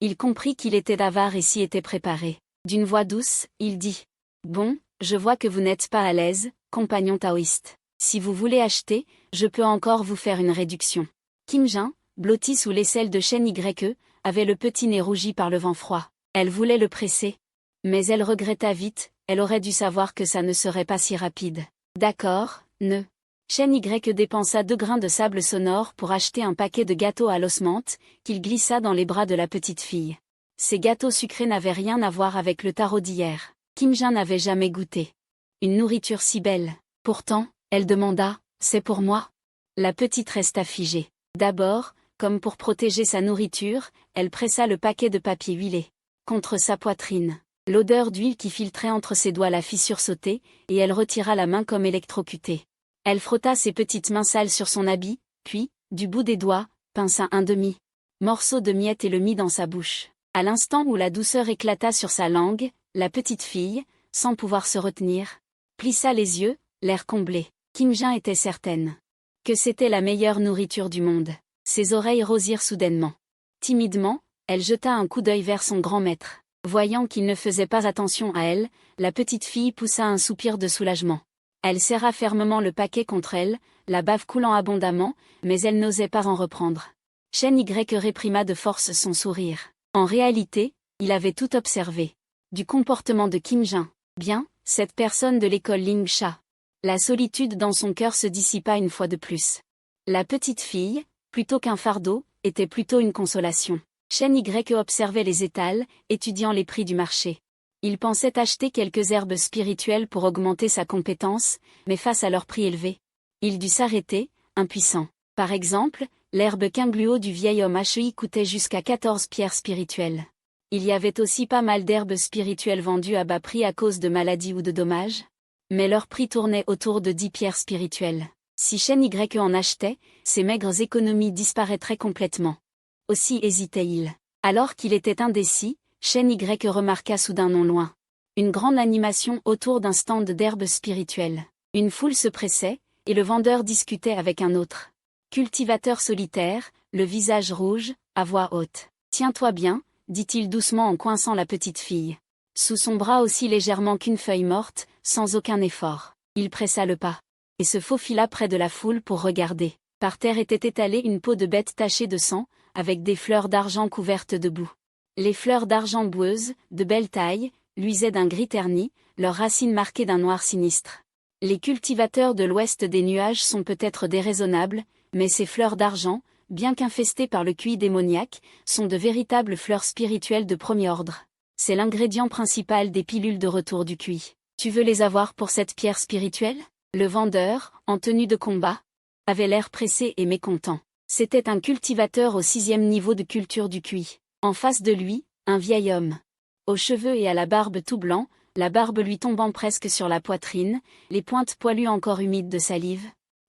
il comprit qu'il était avare et s'y était préparé. D'une voix douce, il dit « Bon, je vois que vous n'êtes pas à l'aise, compagnon taoïste. Si vous voulez acheter, je peux encore vous faire une réduction. » Kim Jin, blotti sous l'aisselle de Shen Y, avait le petit nez rougi par le vent froid. Elle voulait le presser. Mais elle regretta vite, elle aurait dû savoir que ça ne serait pas si rapide. D'accord, ne. Shen Y dépensa 2 grains de sable sonore pour acheter un paquet de gâteaux à l'osmante, qu'il glissa dans les bras de la petite fille. Ces gâteaux sucrés n'avaient rien à voir avec le tarot d'hier. Kim Jin n'avait jamais goûté une nourriture si belle. Pourtant, elle demanda, « C'est pour moi ?» La petite resta figée. D'abord, comme pour protéger sa nourriture, elle pressa le paquet de papier huilé contre sa poitrine. L'odeur d'huile qui filtrait entre ses doigts la fit sursauter, et elle retira la main comme électrocutée. Elle frotta ses petites mains sales sur son habit, puis, du bout des doigts, pinça un demi-morceau de miette et le mit dans sa bouche. À l'instant où la douceur éclata sur sa langue, la petite fille, sans pouvoir se retenir, plissa les yeux, l'air comblé. Kim Jin était certaine que c'était la meilleure nourriture du monde. Ses oreilles rosirent soudainement. Timidement, elle jeta un coup d'œil vers son grand maître. Voyant qu'il ne faisait pas attention à elle, la petite fille poussa un soupir de soulagement. Elle serra fermement le paquet contre elle, la bave coulant abondamment, mais elle n'osait pas en reprendre. Shen Y réprima de force son sourire. En réalité, il avait tout observé. Du comportement de Kim Jin. Bien, cette personne de l'école Ling Sha. La solitude dans son cœur se dissipa une fois de plus. La petite fille, plutôt qu'un fardeau, était plutôt une consolation. Shen Y observait les étals, étudiant les prix du marché. Il pensait acheter quelques herbes spirituelles pour augmenter sa compétence, mais face à leur prix élevé, il dut s'arrêter, impuissant. Par exemple, l'herbe Qingluo du vieil homme HEI coûtait jusqu'à 14 pierres spirituelles. Il y avait aussi pas mal d'herbes spirituelles vendues à bas prix à cause de maladies ou de dommages. Mais leur prix tournait autour de 10 pierres spirituelles. Si Shen Y en achetait, ses maigres économies disparaîtraient complètement. Aussi hésitait-il. Alors qu'il était indécis, Shen Y remarqua soudain non loin une grande animation autour d'un stand d'herbes spirituelles. Une foule se pressait, et le vendeur discutait avec un autre cultivateur solitaire, le visage rouge, à voix haute. « Tiens-toi bien », dit-il doucement en coinçant la petite fille. Sous son bras aussi légèrement qu'une feuille morte, sans aucun effort. Il pressa le pas, et se faufila près de la foule pour regarder. Par terre était étalée une peau de bête tachée de sang, avec des fleurs d'argent couvertes de boue. Les fleurs d'argent boueuses, de belle taille, luisaient d'un gris terni, leurs racines marquées d'un noir sinistre. Les cultivateurs de l'ouest des nuages sont peut-être déraisonnables, mais ces fleurs d'argent, bien qu'infestées par le QI démoniaque, sont de véritables fleurs spirituelles de premier ordre. C'est l'ingrédient principal des pilules de retour du QI. Tu veux les avoir pour cette pierre spirituelle? Le vendeur, en tenue de combat, avait l'air pressé et mécontent. C'était un cultivateur au 6e niveau de culture du QI. En face de lui, un vieil homme. Aux cheveux et à la barbe tout blanc, la barbe lui tombant presque sur la poitrine, les pointes poilues encore humides de salive,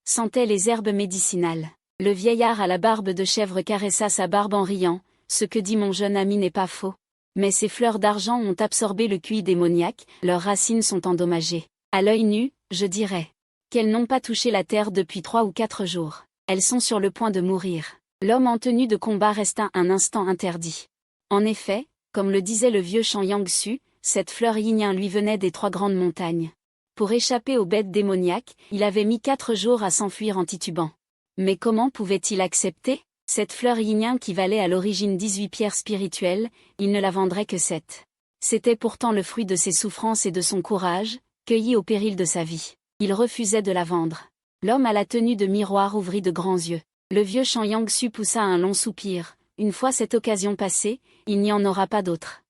sentait les herbes médicinales. Le vieillard à la barbe de chèvre caressa sa barbe en riant, « Ce que dit mon jeune ami n'est pas faux. Mais ces fleurs d'argent ont absorbé le QI démoniaque, leurs racines sont endommagées. À l'œil nu, je dirais qu'elles n'ont pas touché la terre depuis 3 ou 4 jours. Elles sont sur le point de mourir. » L'homme en tenue de combat resta un instant interdit. En effet, comme le disait le vieux Shan Yangsu, cette fleur yin lui venait des 3 grandes montagnes. Pour échapper aux bêtes démoniaques, il avait mis 4 jours à s'enfuir en titubant. Mais comment pouvait-il accepter cette fleur yin qui valait à l'origine 18 pierres spirituelles, il ne la vendrait que 7. C'était pourtant le fruit de ses souffrances et de son courage, cueilli au péril de sa vie. Il refusait de la vendre. L'homme à la tenue de miroir ouvrit de grands yeux. Le vieux Shan Yangsu poussa un long soupir. Une fois cette occasion passée, il n'y en aura pas d'autre.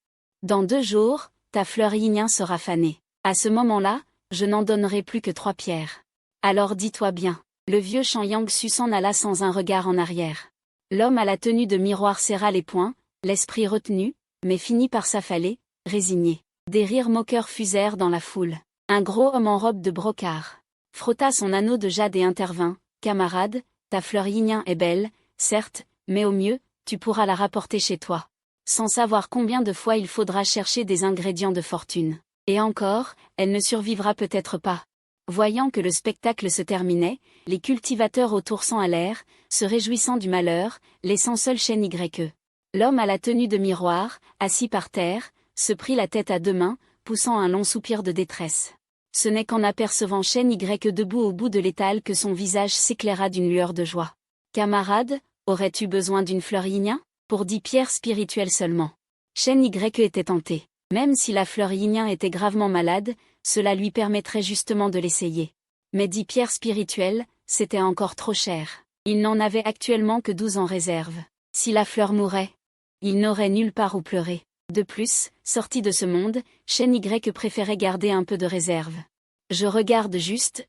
Dans 2 jours, ta fleur yin sera fanée. À ce moment-là, je n'en donnerai plus que 3 pierres. Alors dis-toi bien. Le vieux Shan Yangsu s'en alla sans un regard en arrière. L'homme à la tenue de miroir serra les poings, l'esprit retenu, mais finit par s'affaler, résigné. Des rires moqueurs fusèrent dans la foule. Un gros homme en robe de brocart frotta son anneau de jade et intervint. « Camarade, ta fleur yin est belle, certes, mais au mieux, tu pourras la rapporter chez toi. Sans savoir combien de fois il faudra chercher des ingrédients de fortune. Et encore, elle ne survivra peut-être pas. » Voyant que le spectacle se terminait, les cultivateurs autour s'en allèrent, se réjouissant du malheur, laissant seul Shen Y. L'homme à la tenue de miroir, assis par terre, se prit la tête à 2 mains, poussant un long soupir de détresse. Ce n'est qu'en apercevant Shen Y debout au bout de l'étal que son visage s'éclaira d'une lueur de joie. « Camarade, aurais-tu besoin d'une fleur yin? Pour 10 pierres spirituelles seulement. » Shen Y était tenté. Même si la fleur yin était gravement malade, cela lui permettrait justement de l'essayer. Mais 10 pierres spirituelles, c'était encore trop cher. Il n'en avait actuellement que 12 en réserve. Si la fleur mourait, il n'aurait nulle part où pleurer. De plus, sorti de ce monde, Shen Y préférait garder un peu de réserve. Je regarde juste,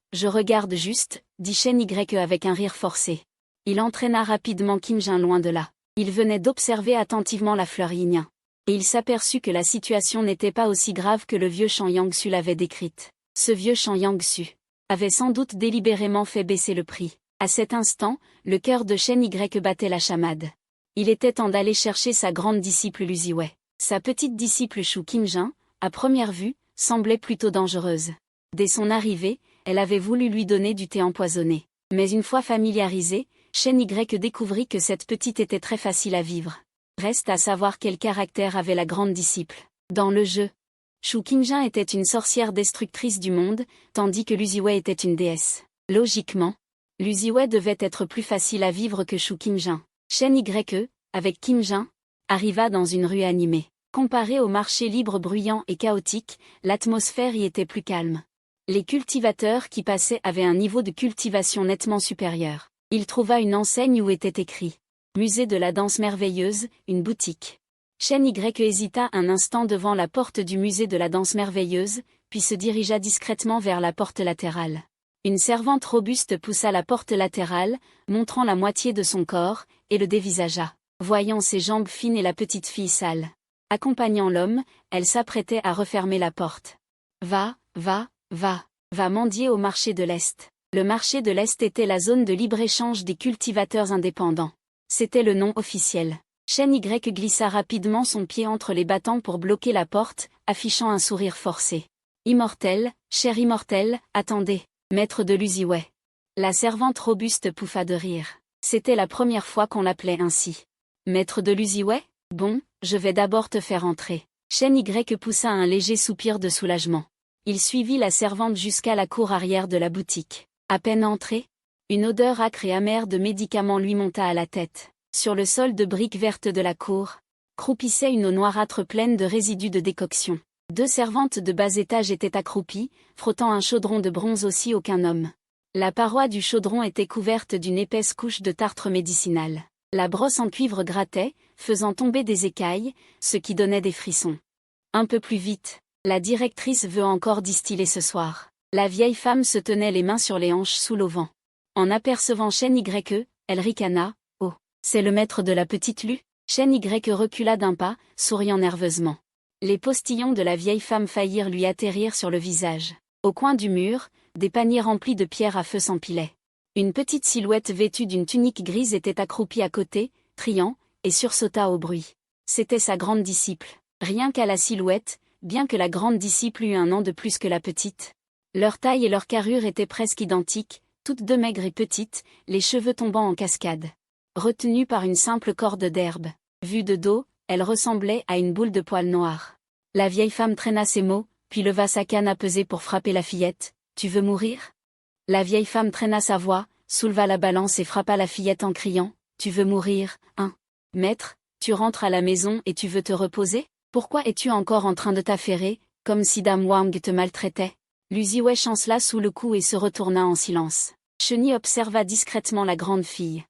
dit Shen Y avec un rire forcé. Il entraîna rapidement Kim Jin loin de là. Il venait d'observer attentivement la fleur yin. Et il s'aperçut que la situation n'était pas aussi grave que le vieux Shan Yangsu l'avait décrite. Ce vieux Shan Yangsu avait sans doute délibérément fait baisser le prix. À cet instant, le cœur de Shen Y battait la chamade. Il était temps d'aller chercher sa grande disciple Luziwei. Sa petite disciple Shu Kim-jin, à première vue, semblait plutôt dangereuse. Dès son arrivée, elle avait voulu lui donner du thé empoisonné. Mais une fois familiarisée, Shen Y découvrit que cette petite était très facile à vivre. Reste à savoir quel caractère avait la grande disciple. Dans le jeu, Shu Kim-jin était une sorcière destructrice du monde, tandis que Luziwei était une déesse. Logiquement, Luziwei devait être plus facile à vivre que Shu Kim-jin. Shen Ye, avec Kim Jin, arriva dans une rue animée. Comparé au marché libre bruyant et chaotique, l'atmosphère y était plus calme. Les cultivateurs qui passaient avaient un niveau de cultivation nettement supérieur. Il trouva une enseigne où était écrit « Musée de la danse merveilleuse, une boutique ». Shen Ye hésita un instant devant la porte du musée de la danse merveilleuse, puis se dirigea discrètement vers la porte latérale. Une servante robuste poussa la porte latérale, montrant la moitié de son corps, et le dévisagea. Voyant ses jambes fines et la petite fille sale. Accompagnant l'homme, elle s'apprêtait à refermer la porte. Va mendier au marché de l'Est. Le marché de l'Est était la zone de libre-échange des cultivateurs indépendants. C'était le nom officiel. Shen Ye glissa rapidement son pied entre les battants pour bloquer la porte, affichant un sourire forcé. Immortel, cher immortel, attendez, maître de l'Uziwei. La servante robuste pouffa de rire. C'était la première fois qu'on l'appelait ainsi. Maître de l'Uziwei? Bon, je vais d'abord te faire entrer. Shen Ye poussa un léger soupir de soulagement. Il suivit la servante jusqu'à la cour arrière de la boutique. À peine entré, une odeur âcre et amère de médicaments lui monta à la tête. Sur le sol de briques vertes de la cour, croupissait une eau noirâtre pleine de résidus de décoction. 2 servantes de bas étage étaient accroupies, frottant un chaudron de bronze aussi aucun homme. La paroi du chaudron était couverte d'une épaisse couche de tartre médicinal. La brosse en cuivre grattait, faisant tomber des écailles, ce qui donnait des frissons. Un peu plus vite, la directrice veut encore distiller ce soir. La vieille femme se tenait les mains sur les hanches sous l'auvent. En apercevant Shen Ye, elle ricana. Oh, c'est le maître de la petite Lu? Shen Ye recula d'un pas, souriant nerveusement. Les postillons de la vieille femme faillirent lui atterrir sur le visage. Au coin du mur, des paniers remplis de pierres à feu s'empilaient. Une petite silhouette vêtue d'une tunique grise était accroupie à côté, triant, et sursauta au bruit. C'était sa grande disciple. Rien qu'à la silhouette, bien que la grande disciple eût un an de plus que la petite. Leur taille et leur carrure étaient presque identiques, toutes deux maigres et petites, les cheveux tombant en cascade. Retenue par une simple corde d'herbe. Vue de dos, elle ressemblait à une boule de poils noirs. La vieille femme traîna ses mots, puis leva sa canne à peser pour frapper la fillette. « Tu veux mourir ?» La vieille femme traîna sa voix, souleva la balance et frappa la fillette en criant « Tu veux mourir, hein? Maître, tu rentres à la maison et tu veux te reposer? Pourquoi es-tu encore en train de t'affairer, comme si Dame Wang te maltraitait ?» L'Uziwei chancela sous le cou et se retourna en silence. Shen Ye observa discrètement la grande fille.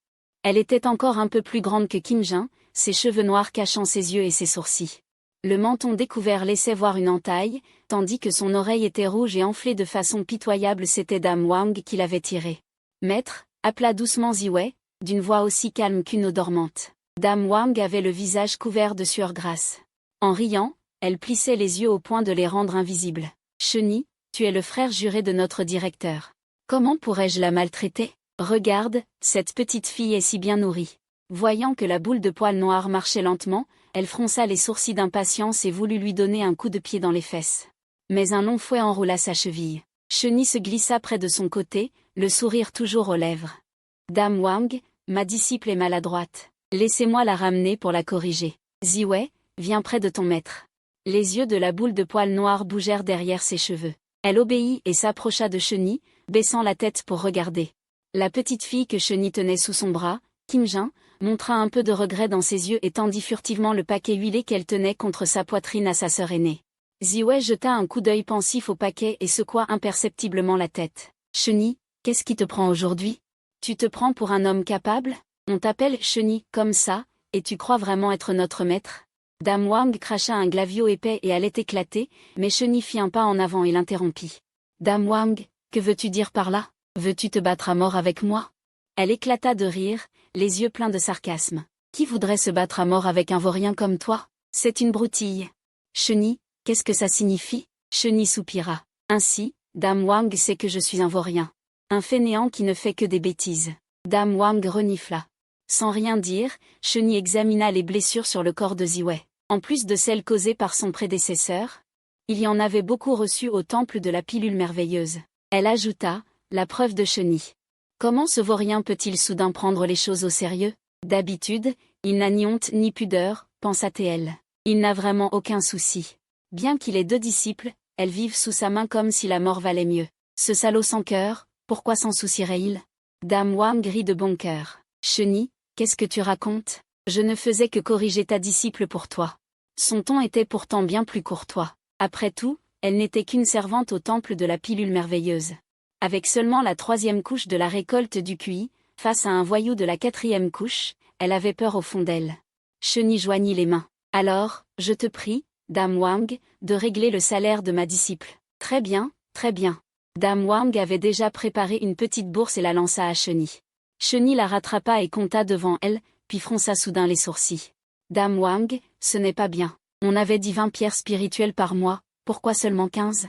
Elle était encore un peu plus grande que Kim Jin, ses cheveux noirs cachant ses yeux et ses sourcils. Le menton découvert laissait voir une entaille, tandis que son oreille était rouge et enflée de façon pitoyable. C'était Dame Wang qui l'avait tirée. « Maître » appela doucement Ziwei, d'une voix aussi calme qu'une eau dormante. Dame Wang avait le visage couvert de sueur grasse. En riant, elle plissait les yeux au point de les rendre invisibles. « Shen Ye, tu es le frère juré de notre directeur. Comment pourrais-je la maltraiter? Regarde, cette petite fille est si bien nourrie. » Voyant que la boule de poils noirs marchait lentement, elle fronça les sourcils d'impatience et voulut lui donner un coup de pied dans les fesses. Mais un long fouet enroula sa cheville. Shen Ye se glissa près de son côté, le sourire toujours aux lèvres. « Dame Wang, ma disciple est maladroite. Laissez-moi la ramener pour la corriger. Ziwei, viens près de ton maître. » Les yeux de la boule de poils noirs bougèrent derrière ses cheveux. Elle obéit et s'approcha de Shen Ye, baissant la tête pour regarder. La petite fille que Shen Ye tenait sous son bras, Kim Jin, montra un peu de regret dans ses yeux et tendit furtivement le paquet huilé qu'elle tenait contre sa poitrine à sa sœur aînée. Ziwei jeta un coup d'œil pensif au paquet et secoua imperceptiblement la tête. « Shen Ye, qu'est-ce qui te prend aujourd'hui? Tu te prends pour un homme capable? On t'appelle Shen Ye comme ça, et tu crois vraiment être notre maître? » Dame Wang cracha un glavio épais et allait éclater, mais Shen Ye fit un pas en avant et l'interrompit. « Dame Wang, que veux-tu dire par là? Veux-tu te battre à mort avec moi? » Elle éclata de rire, les yeux pleins de sarcasme. « Qui voudrait se battre à mort avec un vaurien comme toi? C'est une broutille. »« Shen Ye, qu'est-ce que ça signifie? » Shen Ye soupira. « Ainsi, Dame Wang sait que je suis un vaurien. Un fainéant qui ne fait que des bêtises. » Dame Wang renifla. Sans rien dire, Shen Ye examina les blessures sur le corps de Ziwei. En plus de celles causées par son prédécesseur, il y en avait beaucoup reçues au temple de la pilule merveilleuse. Elle ajouta, la preuve de Shen Ye. Comment ce vaurien peut-il soudain prendre les choses au sérieux? D'habitude, il n'a ni honte ni pudeur, pensa-t-elle. Il n'a vraiment aucun souci. Bien qu'il ait 2 disciples, elles vivent sous sa main comme si la mort valait mieux. Ce salaud sans cœur, pourquoi s'en soucierait-il? Dame Wang rit de bon cœur. Shen Ye, Qu'est-ce que tu racontes? Je ne faisais que corriger ta disciple pour toi. Son ton était pourtant bien plus courtois. Après tout, elle n'était qu'une servante au temple de la pilule merveilleuse. Avec seulement la 3e couche de la récolte du QI, face à un voyou de la 4e couche, elle avait peur au fond d'elle. Chenille joignit les mains. Alors, je te prie, Dame Wang, de régler le salaire de ma disciple. Très bien, très bien. Dame Wang avait déjà préparé une petite bourse et la lança à Chenille. Chenille la rattrapa et compta devant elle, puis fronça soudain les sourcils. Dame Wang, ce n'est pas bien. On avait dit 20 pierres spirituelles par mois, pourquoi seulement 15?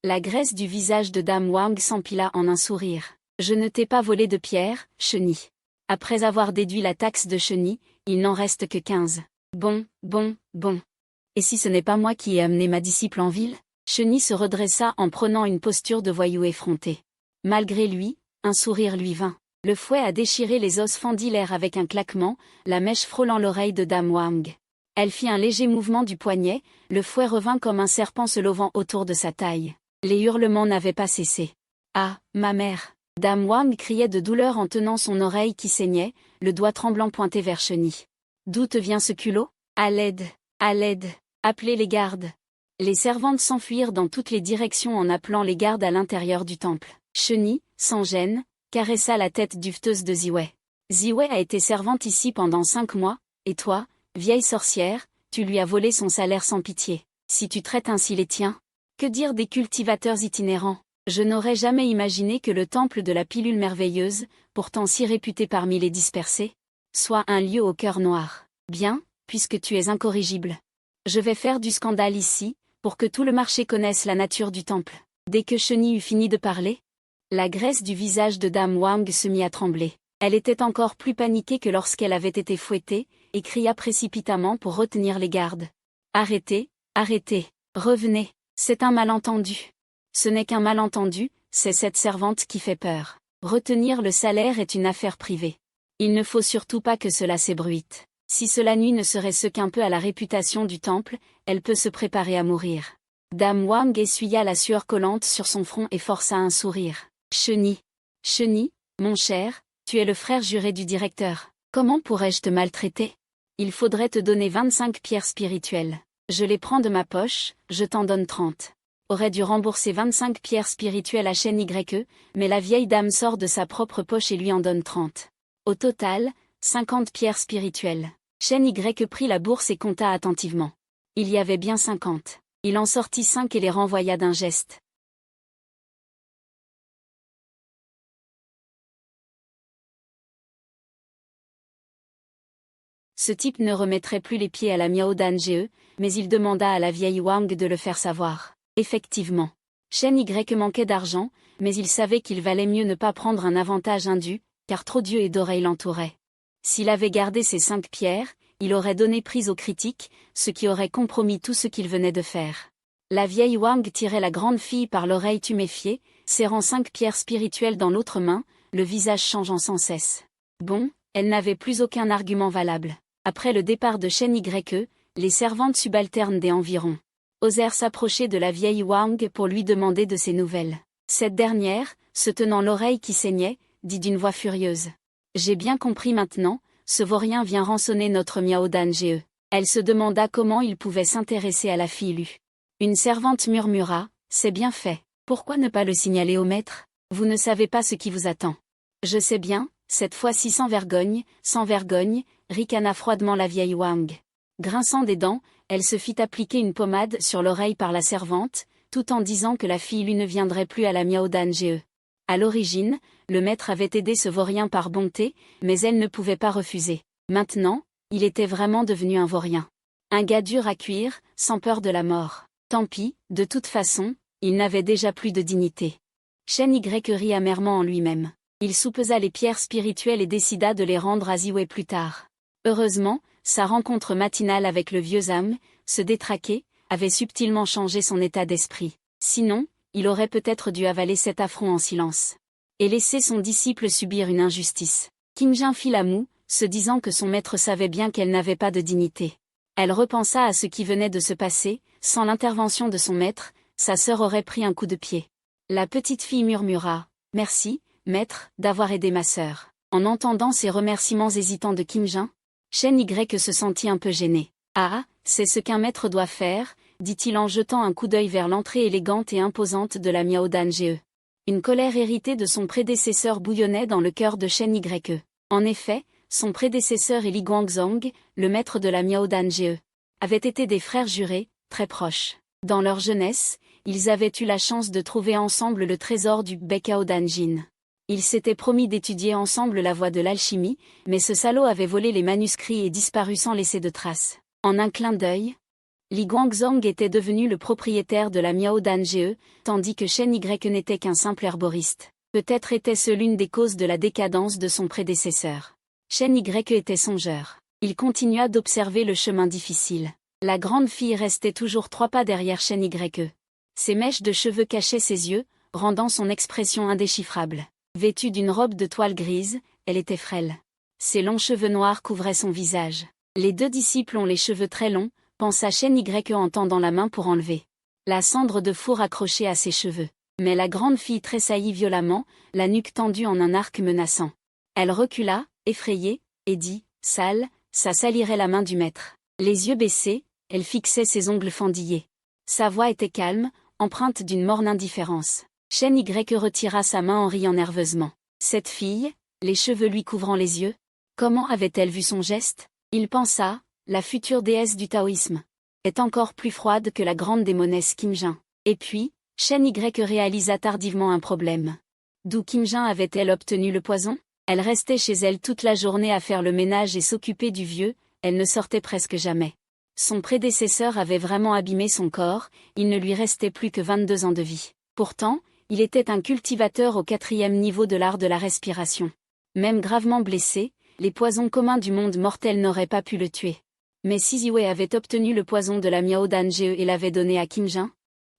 La graisse du visage de Dame Wang s'empila en un sourire. Je ne t'ai pas volé de pierres, Chenille. Après avoir déduit la taxe de Chenille, il n'en reste que 15. Bon. Et si ce n'est pas moi qui ai amené ma disciple en ville? Chenille se redressa en prenant une posture de voyou effronté. Malgré lui, un sourire lui vint. Le fouet a déchiré les os fendit l'air avec un claquement, la mèche frôlant l'oreille de Dame Wang. Elle fit un léger mouvement du poignet, le fouet revint comme un serpent se levant autour de sa taille. Les hurlements n'avaient pas cessé. Ah, ma mère! Dame Wang criait de douleur en tenant son oreille qui saignait, le doigt tremblant pointé vers Chenille. D'où te vient ce culot? À l'aide! À l'aide! Appelez les gardes! Les servantes s'enfuirent dans toutes les directions en appelant les gardes à l'intérieur du temple. Chenille, sans gêne, caressa la tête duveteuse de Ziwei. Ziwei a été servante ici pendant 5 mois, et toi, vieille sorcière, tu lui as volé son salaire sans pitié. Si tu traites ainsi les tiens, que dire des cultivateurs itinérants? Je n'aurais jamais imaginé que le temple de la pilule merveilleuse, pourtant si réputé parmi les dispersés, soit un lieu au cœur noir. Bien, puisque tu es incorrigible. Je vais faire du scandale ici, pour que tout le marché connaisse la nature du temple. Dès que Chenille eut fini de parler, la graisse du visage de Dame Wang se mit à trembler. Elle était encore plus paniquée que lorsqu'elle avait été fouettée, et cria précipitamment pour retenir les gardes. Arrêtez, arrêtez, revenez, c'est un malentendu. Ce n'est qu'un malentendu, c'est cette servante qui fait peur. Retenir le salaire est une affaire privée. Il ne faut surtout pas que cela s'ébruite. Si cela nuit ne serait-ce qu'un peu à la réputation du temple, elle peut se préparer à mourir. Dame Wang essuya la sueur collante sur son front et força un sourire. Chenille, mon cher, tu es le frère juré du directeur. Comment pourrais-je te maltraiter? Il faudrait te donner 25 pierres spirituelles. Je les prends de ma poche, je t'en donne 30. Aurait dû rembourser 25 pierres spirituelles à Shen Ye, mais la vieille dame sort de sa propre poche et lui en donne 30. Au total, 50 pierres spirituelles. Shen Ye prit la bourse et compta attentivement. Il y avait bien 50. Il en sortit 5 et les renvoya d'un geste. Ce type ne remettrait plus les pieds à la Miao Dan-ge, mais il demanda à la vieille Wang de le faire savoir. Effectivement. Shen Ye manquait d'argent, mais il savait qu'il valait mieux ne pas prendre un avantage indu, car trop d'yeux et d'oreilles l'entouraient. S'il avait gardé ses 5 pierres, il aurait donné prise aux critiques, ce qui aurait compromis tout ce qu'il venait de faire. La vieille Wang tirait la grande fille par l'oreille tuméfiée, serrant 5 pierres spirituelles dans l'autre main, le visage changeant sans cesse. Bon, elle n'avait plus aucun argument valable. Après le départ de Shen Ye, les servantes subalternes des environs osèrent s'approcher de la vieille Wang pour lui demander de ses nouvelles. Cette dernière, se tenant l'oreille qui saignait, dit d'une voix furieuse. J'ai bien compris maintenant, ce vaurien vient rançonner notre Miao Dan-ge. Elle se demanda comment il pouvait s'intéresser à la fille lue. Une servante murmura, c'est bien fait, pourquoi ne pas le signaler au maître? Vous ne savez pas ce qui vous attend. Je sais bien, cette fois-ci sans vergogne, ricana froidement la vieille Wang. Grinçant des dents, elle se fit appliquer une pommade sur l'oreille par la servante, tout en disant que la fille lue ne viendrait plus à la Miao Dan-ge. À l'origine, le maître avait aidé ce vaurien par bonté, mais elle ne pouvait pas refuser. Maintenant, il était vraiment devenu un vaurien. Un gars dur à cuire, sans peur de la mort. Tant pis, de toute façon, il n'avait déjà plus de dignité. Shen Ye rit amèrement en lui-même. Il soupesa les pierres spirituelles et décida de les rendre à Ziwei plus tard. Heureusement, sa rencontre matinale avec le vieux âme, ce détraqué, avait subtilement changé son état d'esprit. Sinon, il aurait peut-être dû avaler cet affront en silence. Et laisser son disciple subir une injustice. Qing Jin fit la moue, se disant que son maître savait bien qu'elle n'avait pas de dignité. Elle repensa à ce qui venait de se passer, sans l'intervention de son maître, sa sœur aurait pris un coup de pied. La petite fille murmura, « Merci, maître, d'avoir aidé ma sœur. En entendant ces remerciements hésitants de Kim Jin, Chen Y se sentit un peu gêné. Ah, c'est ce qu'un maître doit faire, dit-il en jetant un coup d'œil vers l'entrée élégante et imposante de la Miaodan Ge. Une colère héritée de son prédécesseur bouillonnait dans le cœur de Chen Y. En effet, son prédécesseur et Li Guangzong, le maître de la Miaodan Ge, avaient été des frères jurés, très proches. Dans leur jeunesse, ils avaient eu la chance de trouver ensemble le trésor du Bekao Danjin. Ils s'étaient promis d'étudier ensemble la voie de l'alchimie, mais ce salaud avait volé les manuscrits et disparu sans laisser de traces. En un clin d'œil, Li Guangzong était devenu le propriétaire de la Miaodan Ge, tandis que Chen Y n'était qu'un simple herboriste. Peut-être était-ce l'une des causes de la décadence de son prédécesseur. Chen Y était songeur. Il continua d'observer le chemin difficile. La grande fille restait toujours 3 pas derrière Chen Y. Ses mèches de cheveux cachaient ses yeux, rendant son expression indéchiffrable. Vêtue d'une robe de toile grise, elle était frêle. Ses longs cheveux noirs couvraient son visage. Les 2 disciples ont les cheveux très longs, pensa Chen Y en tendant la main pour enlever la cendre de four accrochée à ses cheveux. Mais la grande fille tressaillit violemment, la nuque tendue en un arc menaçant. Elle recula, effrayée, et dit « Sale, ça salirait la main du maître ». Les yeux baissés, elle fixait ses ongles fendillés. Sa voix était calme, empreinte d'une morne indifférence. Chen Y retira sa main en riant nerveusement. Cette fille, les cheveux lui couvrant les yeux, comment avait-elle vu son geste? Il pensa, la future déesse du taoïsme est encore plus froide que la grande démonesse Kim Jin. Et puis, Chen Y réalisa tardivement un problème. D'où Kim Jin avait-elle obtenu le poison? Elle restait chez elle toute la journée à faire le ménage et s'occuper du vieux, elle ne sortait presque jamais. Son prédécesseur avait vraiment abîmé son corps, il ne lui restait plus que 22 ans de vie. Pourtant, il était un cultivateur au 4e niveau de l'art de la respiration. Même gravement blessé, les poisons communs du monde mortel n'auraient pas pu le tuer. Mais si Ziwei avait obtenu le poison de la Miaodan Ge et l'avait donné à Kim Jin,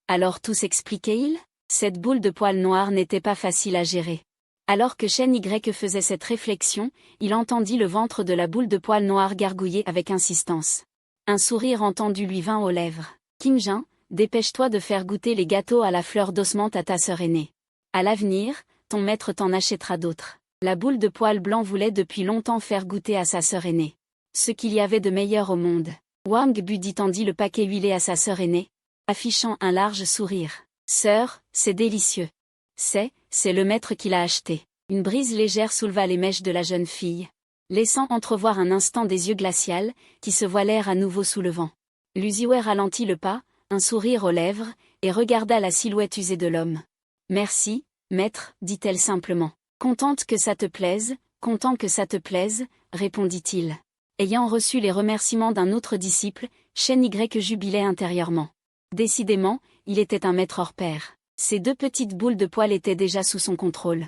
alors tout s'expliquait-il? Cette boule de poils noirs n'était pas facile à gérer. Alors que Chen Y faisait cette réflexion, il entendit le ventre de la boule de poils noirs gargouiller avec insistance. Un sourire entendu lui vint aux lèvres. Kim Jin, dépêche-toi de faire goûter les gâteaux à la fleur d'osmante à ta sœur aînée. À l'avenir, ton maître t'en achètera d'autres. La boule de poils blancs voulait depuis longtemps faire goûter à sa sœur aînée ce qu'il y avait de meilleur au monde. Wang Bu tendit le paquet huilé à sa sœur aînée, affichant un large sourire. Sœur, c'est délicieux. C'est le maître qui l'a acheté. Une brise légère souleva les mèches de la jeune fille, laissant entrevoir un instant des yeux glaciales, qui se voilèrent à nouveau sous le vent. Luziwei ralentit le pas, un sourire aux lèvres, et regarda la silhouette usée de l'homme. Merci, maître, dit-elle simplement. Contente que ça te plaise, content que ça te plaise, répondit-il. Ayant reçu les remerciements d'un autre disciple, Chen Y jubilait intérieurement. Décidément, il était un maître hors pair. Ces 2 petites boules de poils étaient déjà sous son contrôle.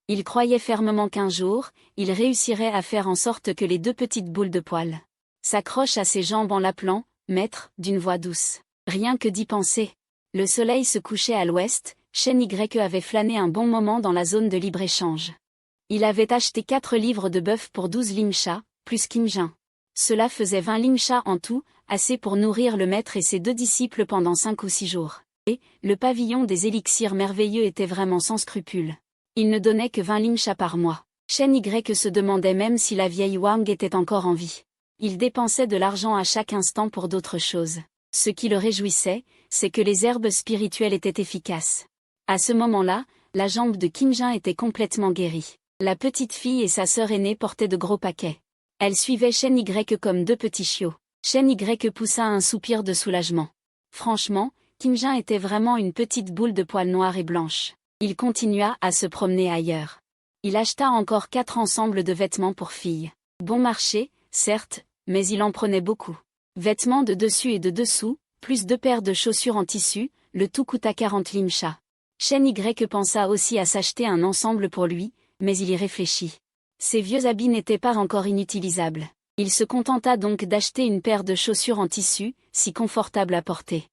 Il croyait fermement qu'un jour, il réussirait à faire en sorte que les 2 petites boules de poils s'accrochent à ses jambes en l'appelant « maître » d'une voix douce. Rien que d'y penser. Le soleil se couchait à l'ouest, Chen Y avait flâné un bon moment dans la zone de libre-échange. Il avait acheté 4 livres de bœuf pour 12 limcha, plus Kim Jin. Cela faisait 20 limcha en tout, assez pour nourrir le maître et ses 2 disciples pendant 5 ou 6 jours. Et, le pavillon des élixirs merveilleux était vraiment sans scrupule. Il ne donnait que 20 limcha par mois. Chen Y se demandait même si la vieille Wang était encore en vie. Il dépensait de l'argent à chaque instant pour d'autres choses. Ce qui le réjouissait, c'est que les herbes spirituelles étaient efficaces. À ce moment-là, la jambe de Kim Jin était complètement guérie. La petite fille et sa sœur aînée portaient de gros paquets. Elle suivait Chen Y comme 2 petits chiots. Chen Y poussa un soupir de soulagement. Franchement, Kim Jin était vraiment une petite boule de poils noirs et blanches. Il continua à se promener ailleurs. Il acheta encore 4 ensembles de vêtements pour filles. Bon marché, certes, mais il en prenait beaucoup. Vêtements de dessus et de dessous, plus 2 paires de chaussures en tissu, le tout coûta 40 limcha. Chen Y pensa aussi à s'acheter un ensemble pour lui, mais il y réfléchit. Ses vieux habits n'étaient pas encore inutilisables. Il se contenta donc d'acheter une paire de chaussures en tissu, si confortable à porter.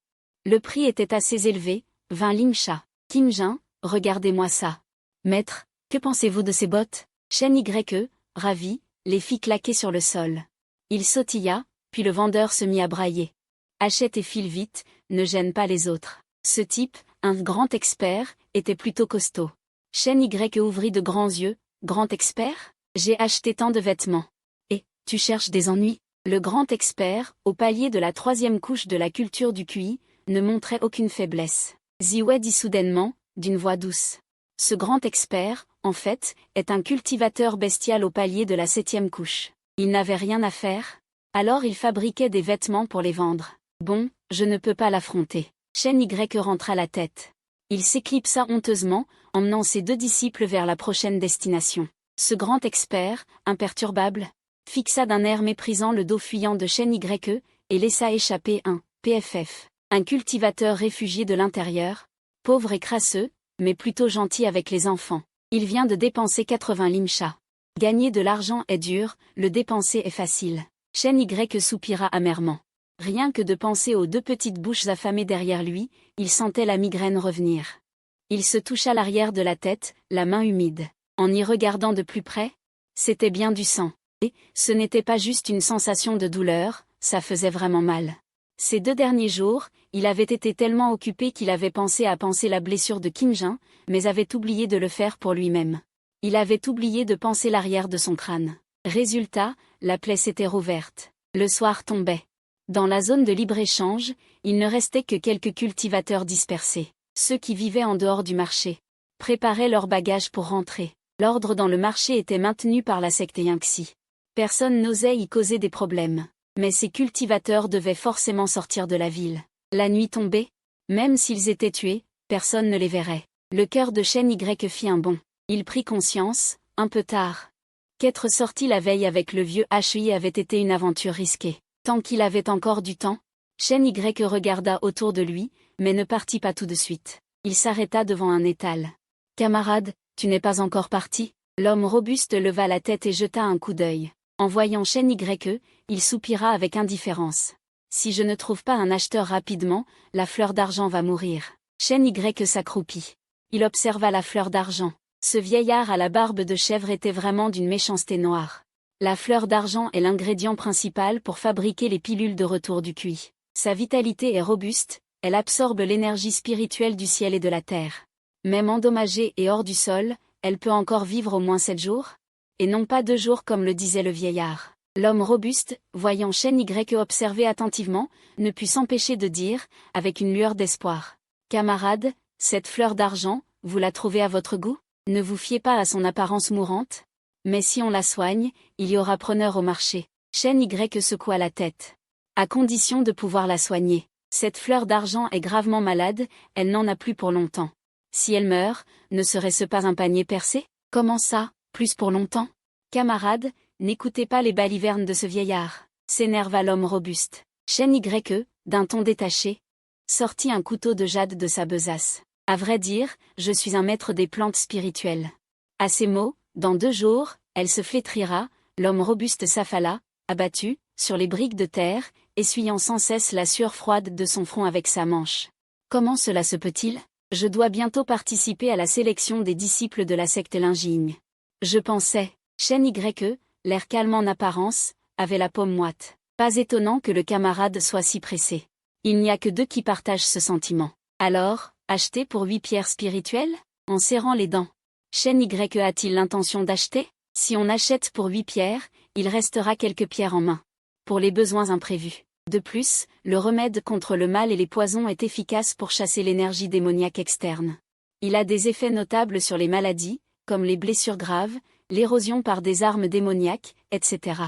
Le prix était assez élevé, 20 limcha. Kim Jin, regardez-moi ça. Maître, que pensez-vous de ces bottes? Chen Y, ravi, les fit claquer sur le sol. Il sautilla, puis le vendeur se mit à brailler. Achète et file vite, ne gêne pas les autres. Ce type, un grand expert, était plutôt costaud. Chen Y ouvrit de grands yeux, grand expert? J'ai acheté tant de vêtements. Et, tu cherches des ennuis? Le grand expert, au palier de la 3e couche de la culture du QI, ne montrait aucune faiblesse. Ziwei dit soudainement, d'une voix douce. Ce grand expert, en fait, est un cultivateur bestial au palier de la 7e couche. Il n'avait rien à faire. Alors il fabriquait des vêtements pour les vendre. Bon, je ne peux pas l'affronter. Shen Y rentra la tête. Il s'éclipsa honteusement, emmenant ses 2 disciples vers la prochaine destination. Ce grand expert, imperturbable, fixa d'un air méprisant le dos fuyant de Shen Y et laissa échapper un PFF, un cultivateur réfugié de l'intérieur, pauvre et crasseux, mais plutôt gentil avec les enfants. Il vient de dépenser 80 limcha. Gagner de l'argent est dur, le dépenser est facile. Shen Y soupira amèrement. Rien que de penser aux 2 petites bouches affamées derrière lui, il sentait la migraine revenir. Il se toucha l'arrière de la tête, la main humide. En y regardant de plus près, c'était bien du sang. Et, ce n'était pas juste une sensation de douleur, ça faisait vraiment mal. Ces 2 derniers jours, il avait été tellement occupé qu'il avait pensé à panser la blessure de Kim Jin, mais avait oublié de le faire pour lui-même. Il avait oublié de panser l'arrière de son crâne. Résultat, la plaie s'était rouverte. Le soir tombait. Dans la zone de libre-échange, il ne restait que quelques cultivateurs dispersés. Ceux qui vivaient en dehors du marché préparaient leurs bagages pour rentrer. L'ordre dans le marché était maintenu par la secte Yangxi. Personne n'osait y causer des problèmes. Mais ces cultivateurs devaient forcément sortir de la ville. La nuit tombait. Même s'ils étaient tués, personne ne les verrait. Le cœur de Shen Y fit un bond. Il prit conscience, un peu tard, qu'être sorti la veille avec le vieux HI avait été une aventure risquée. Tant qu'il avait encore du temps, Shen Y regarda autour de lui, mais ne partit pas tout de suite. Il s'arrêta devant un étal. « Camarade, tu n'es pas encore parti ?» L'homme robuste leva la tête et jeta un coup d'œil. En voyant Shen Y, il soupira avec indifférence. « Si je ne trouve pas un acheteur rapidement, la fleur d'argent va mourir. » Shen Y s'accroupit. Il observa la fleur d'argent. Ce vieillard à la barbe de chèvre était vraiment d'une méchanceté noire. La fleur d'argent est l'ingrédient principal pour fabriquer les pilules de retour du QI. Sa vitalité est robuste, elle absorbe l'énergie spirituelle du ciel et de la terre. Même endommagée et hors du sol, elle peut encore vivre au moins 7 jours. Et non pas 2 jours comme le disait le vieillard. L'homme robuste, voyant Shen Y observer attentivement, ne put s'empêcher de dire, avec une lueur d'espoir. « Camarade, cette fleur d'argent, vous la trouvez à votre goût ? Ne vous fiez pas à son apparence mourante. Mais si on la soigne, il y aura preneur au marché. » Shen Y secoua la tête. « À condition de pouvoir la soigner. Cette fleur d'argent est gravement malade, elle n'en a plus pour longtemps. Si elle meurt, ne serait-ce pas un panier percé ? Comment ça, plus pour longtemps ? Camarade, n'écoutez pas les balivernes de ce vieillard. » S'énerva l'homme robuste. Shen Y, d'un ton détaché, sortit un couteau de jade de sa besace. « À vrai dire, je suis un maître des plantes spirituelles. » À ces mots, dans 2 jours, elle se flétrira, l'homme robuste s'affala, abattu, sur les briques de terre, essuyant sans cesse la sueur froide de son front avec sa manche. Comment cela se peut-il ? Je dois bientôt participer à la sélection des disciples de la secte Linjigne. Je pensais. Shen Y, l'air calme en apparence, avait la paume moite. Pas étonnant que le camarade soit si pressé. Il n'y a que 2 qui partagent ce sentiment. Alors, acheter pour 8 pierres spirituelles ? En serrant les dents. Shen Y a-t-il l'intention d'acheter ? Si on achète pour 8 pierres, il restera quelques pierres en main. Pour les besoins imprévus. De plus, le remède contre le mal et les poisons est efficace pour chasser l'énergie démoniaque externe. Il a des effets notables sur les maladies, comme les blessures graves, l'érosion par des armes démoniaques, etc.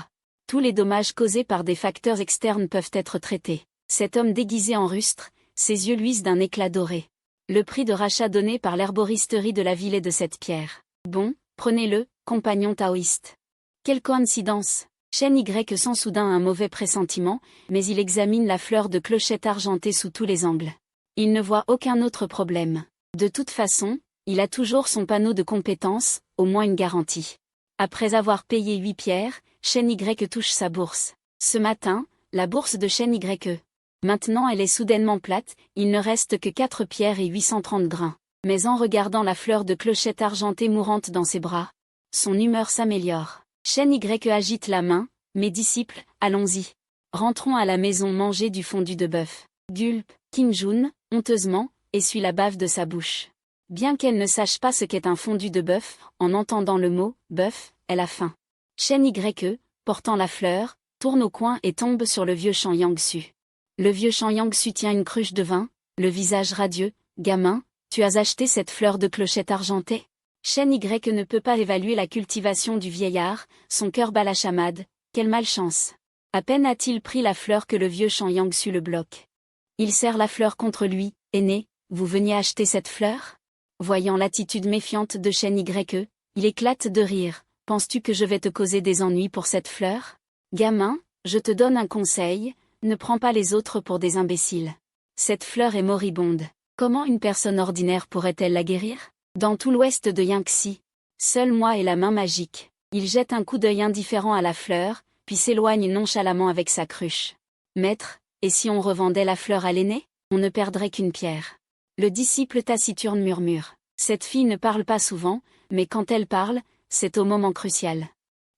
Tous les dommages causés par des facteurs externes peuvent être traités. Cet homme déguisé en rustre, ses yeux luisent d'un éclat doré. Le prix de rachat donné par l'herboristerie de la ville est de 7 pierres. Bon, prenez-le, compagnon taoïste. Quelle coïncidence! Shen Y sent soudain un mauvais pressentiment, mais il examine la fleur de clochette argentée sous tous les angles. Il ne voit aucun autre problème. De toute façon, il a toujours son panneau de compétences, au moins une garantie. Après avoir payé 8 pierres, Shen Y touche sa bourse. Ce matin, la bourse de Shen Y. Maintenant elle est soudainement plate, il ne reste que 4 pierres et 830 grains. Mais en regardant la fleur de clochette argentée mourante dans ses bras, son humeur s'améliore. Shen Y agite la main, « Mes disciples, allons-y. Rentrons à la maison manger du fondu de bœuf. » Gulp, Kim Jun, honteusement, essuie la bave de sa bouche. Bien qu'elle ne sache pas ce qu'est un fondu de bœuf, en entendant le mot « bœuf », elle a faim. Shen YE, portant la fleur, tourne au coin et tombe sur le vieux Chan Yangsu. Le vieux Chan Yangsu tient une cruche de vin, le visage radieux. « Gamin, tu as acheté cette fleur de clochette argentée ?» Shen YE ne peut pas évaluer la cultivation du vieillard, son cœur bat la chamade. Quelle malchance! À peine a-t-il pris la fleur que le vieux Chan Yangsu le bloque. Il serre la fleur contre lui. « Aîné, vous veniez acheter cette fleur ?» Voyant l'attitude méfiante de Shen YE, il éclate de rire. « Penses-tu que je vais te causer des ennuis pour cette fleur? Gamin, je te donne un conseil, ne prends pas les autres pour des imbéciles. Cette fleur est moribonde. Comment une personne ordinaire pourrait-elle la guérir? Dans tout l'ouest de Yangtze, seul moi ai la main magique. » Il jette un coup d'œil indifférent à la fleur, puis s'éloigne nonchalamment avec sa cruche. « Maître, et si on revendait la fleur à l'aîné? On ne perdrait qu'une pierre. » Le disciple taciturne murmure. Cette fille ne parle pas souvent, mais quand elle parle, c'est au moment crucial.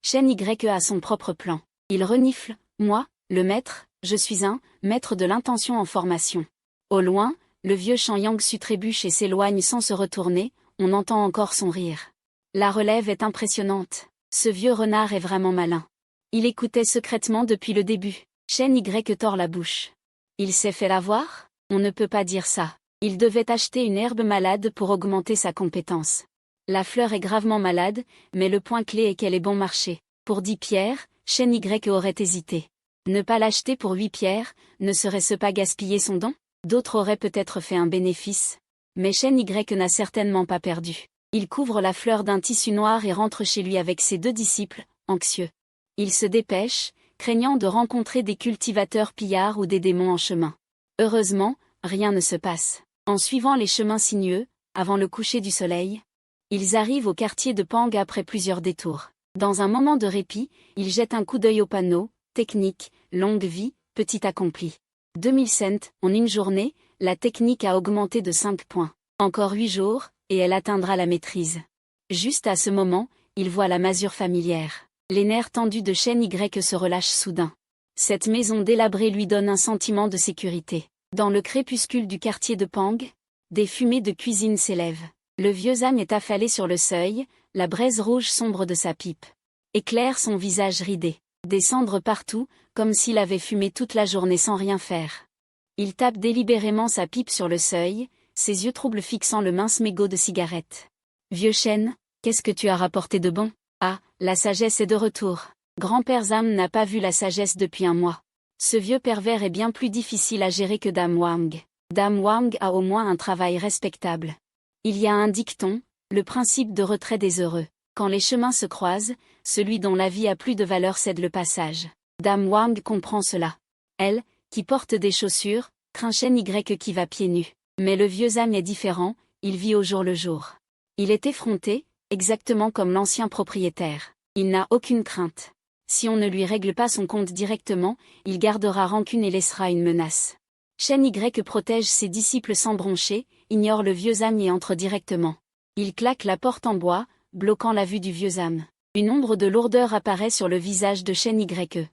Shen YE a son propre plan. Il renifle. « Moi, le maître, je suis un maître de l'intention en formation. » Au loin, le vieux Chan Yangsu trébuche et s'éloigne sans se retourner, on entend encore son rire. La relève est impressionnante. Ce vieux renard est vraiment malin. Il écoutait secrètement depuis le début. Shen YE tord la bouche. Il s'est fait l'avoir? On ne peut pas dire ça. Il devait acheter une herbe malade pour augmenter sa compétence. La fleur est gravement malade, mais le point clé est qu'elle est bon marché. Pour 10 pierres, Shen YE aurait hésité. Ne pas l'acheter pour 8 pierres, ne serait-ce pas gaspiller son don? D'autres auraient peut-être fait un bénéfice. Mais Shen YE n'a certainement pas perdu. Il couvre la fleur d'un tissu noir et rentre chez lui avec ses 2 disciples, anxieux. Il se dépêche, craignant de rencontrer des cultivateurs pillards ou des démons en chemin. Heureusement, rien ne se passe. En suivant les chemins sinueux, avant le coucher du soleil, ils arrivent au quartier de Pang après plusieurs détours. Dans un moment de répit, ils jettent un coup d'œil au panneau, technique, longue vie, petit accompli. 2000 cents, en une journée, la technique a augmenté de 5 points. Encore 8 jours, et elle atteindra la maîtrise. Juste à ce moment, il voit la masure familière. Les nerfs tendus de Shen YE se relâchent soudain. Cette maison délabrée lui donne un sentiment de sécurité. Dans le crépuscule du quartier de Pang, des fumées de cuisine s'élèvent. Le vieux âne est affalé sur le seuil, la braise rouge sombre de sa pipe éclaire son visage ridé. Des cendres partout, comme s'il avait fumé toute la journée sans rien faire. Il tape délibérément sa pipe sur le seuil, ses yeux troubles fixant le mince mégot de cigarette. « Vieux chêne, qu'est-ce que tu as rapporté de bon? Ah, la sagesse est de retour. Grand-père Zam n'a pas vu la sagesse depuis un mois. Ce vieux pervers est bien plus difficile à gérer que Dame Wang. Dame Wang a au moins un travail respectable. Il y a un dicton, le principe de retrait des heureux. Quand les chemins se croisent, celui dont la vie a plus de valeur cède le passage. Dame Wang comprend cela. Elle, qui porte des chaussures, craint Shen YE qui va pieds nus. Mais le vieux âme est différent, il vit au jour le jour. Il est effronté, exactement comme l'ancien propriétaire. Il n'a aucune crainte. Si on ne lui règle pas son compte directement, il gardera rancune et laissera une menace. Shen YE protège ses disciples sans broncher, ignore le vieux âme et entre directement. Il claque la porte en bois, bloquant la vue du vieux âme. Une ombre de lourdeur apparaît sur le visage de Shen YE.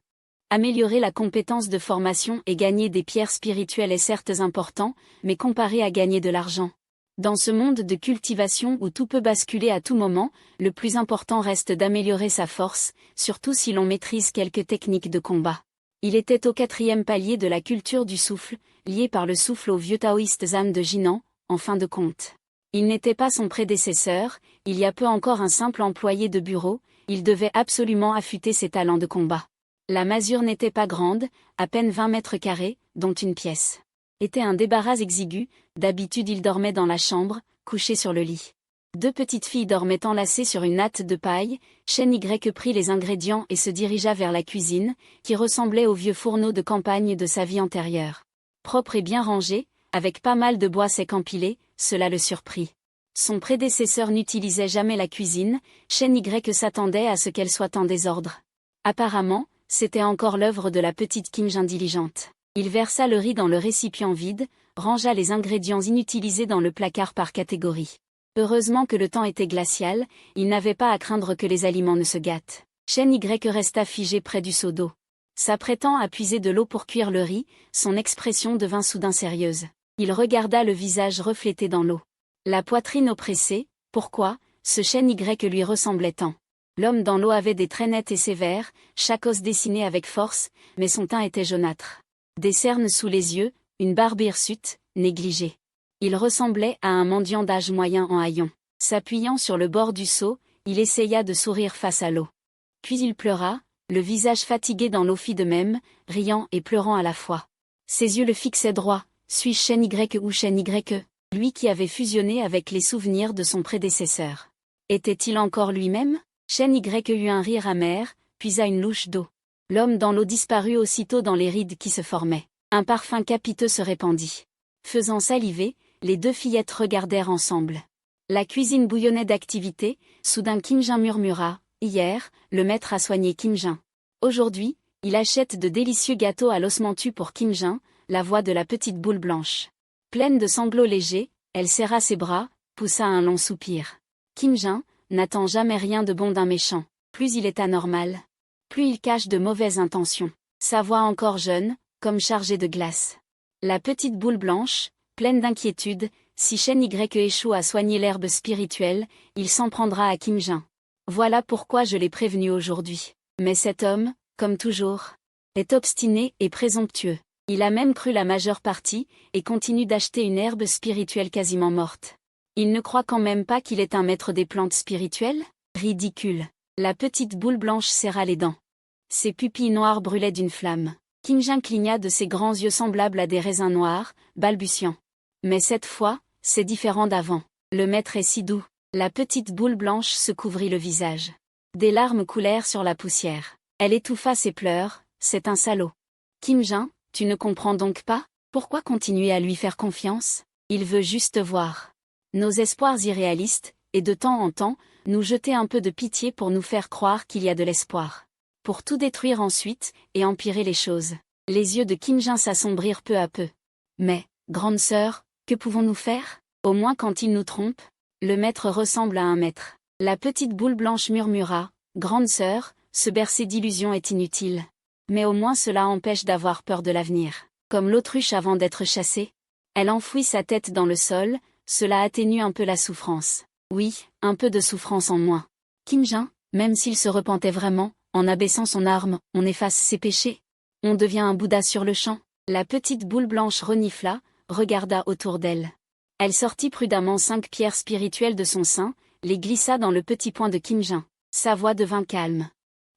Améliorer la compétence de formation et gagner des pierres spirituelles est certes important, mais comparé à gagner de l'argent. Dans ce monde de cultivation où tout peut basculer à tout moment, le plus important reste d'améliorer sa force, surtout si l'on maîtrise quelques techniques de combat. Il était au 4e palier de la culture du souffle, lié par le souffle au vieux taoïste Zam de Jinan, en fin de compte. Il n'était pas son prédécesseur, il y a peu encore un simple employé de bureau, il devait absolument affûter ses talents de combat. La masure n'était pas grande, à peine 20 mètres carrés, dont une pièce était un débarras exigu. D'habitude il dormait dans la chambre, couché sur le lit. 2 petites filles dormaient enlacées sur une natte de paille. Shen YE prit les ingrédients et se dirigea vers la cuisine, qui ressemblait au vieux fourneau de campagne de sa vie antérieure. Propre et bien rangé, avec pas mal de bois sec empilé, cela le surprit. Son prédécesseur n'utilisait jamais la cuisine, Shen YE s'attendait à ce qu'elle soit en désordre. Apparemment, c'était encore l'œuvre de la petite Kim diligente. Il versa le riz dans le récipient vide, rangea les ingrédients inutilisés dans le placard par catégorie. Heureusement que le temps était glacial, il n'avait pas à craindre que les aliments ne se gâtent. Shen YE resta figé près du seau d'eau. S'apprêtant à puiser de l'eau pour cuire le riz, son expression devint soudain sérieuse. Il regarda le visage reflété dans l'eau. La poitrine oppressée, pourquoi, ce chêne Y lui ressemblait tant. L'homme dans l'eau avait des traits nets et sévères, chaque os dessiné avec force, mais son teint était jaunâtre. Des cernes sous les yeux, une barbe hirsute, négligée. Il ressemblait à un mendiant d'âge moyen en haillons. S'appuyant sur le bord du seau, il essaya de sourire face à l'eau. Puis il pleura, le visage fatigué dans l'eau fit de même, riant et pleurant à la fois. Ses yeux le fixaient droit, suis-je chêne Y ou chêne Y, lui qui avait fusionné avec les souvenirs de son prédécesseur. Était-il encore lui-même? Chêne Y eut un rire amer, puisa une louche d'eau. L'homme dans l'eau disparut aussitôt dans les rides qui se formaient. Un parfum capiteux se répandit. Faisant saliver, les deux fillettes regardèrent ensemble. La cuisine bouillonnait d'activité, soudain Kim Jin murmura, « Hier, le maître a soigné Kim Jin. Aujourd'hui, il achète de délicieux gâteaux à l'osmentu pour Kim Jin », la voix de la petite boule blanche. Pleine de sanglots légers, elle serra ses bras, poussa un long soupir. Kim Jin n'attend jamais rien de bon d'un méchant. Plus il est anormal, plus il cache de mauvaises intentions. Sa voix encore jeune, comme chargée de glace. La petite boule blanche, pleine d'inquiétude, si chêne Y échoue à soigner l'herbe spirituelle, il s'en prendra à Kim Jin. Voilà pourquoi je l'ai prévenu aujourd'hui. Mais cet homme, comme toujours, est obstiné et présomptueux. Il a même cru la majeure partie, et continue d'acheter une herbe spirituelle quasiment morte. Il ne croit quand même pas qu'il est un maître des plantes spirituelles? Ridicule. La petite boule blanche serra les dents. Ses pupilles noires brûlaient d'une flamme. Kim Jin cligna de ses grands yeux semblables à des raisins noirs, balbutiant. Mais cette fois, c'est différent d'avant. Le maître est si doux. La petite boule blanche se couvrit le visage. Des larmes coulèrent sur la poussière. Elle étouffa ses pleurs, c'est un salaud. Kim Jin, tu ne comprends donc pas? Pourquoi continuer à lui faire confiance? Il veut juste voir nos espoirs irréalistes, et de temps en temps, nous jeter un peu de pitié pour nous faire croire qu'il y a de l'espoir. Pour tout détruire ensuite, et empirer les choses. Les yeux de Kim Jin s'assombrirent peu à peu. Mais, grande sœur, que pouvons-nous faire? Au moins quand il nous trompe, le maître ressemble à un maître. La petite boule blanche murmura, grande sœur, se bercer d'illusions est inutile. Mais au moins cela empêche d'avoir peur de l'avenir. Comme l'autruche avant d'être chassée. Elle enfouit sa tête dans le sol, cela atténue un peu la souffrance. Oui, un peu de souffrance en moins. Kim Jin, même s'il se repentait vraiment, en abaissant son arme, on efface ses péchés. On devient un Bouddha sur le champ. La petite boule blanche renifla, regarda autour d'elle. Elle sortit prudemment 5 pierres spirituelles de son sein, les glissa dans le petit poing de Kim Jin. Sa voix devint calme.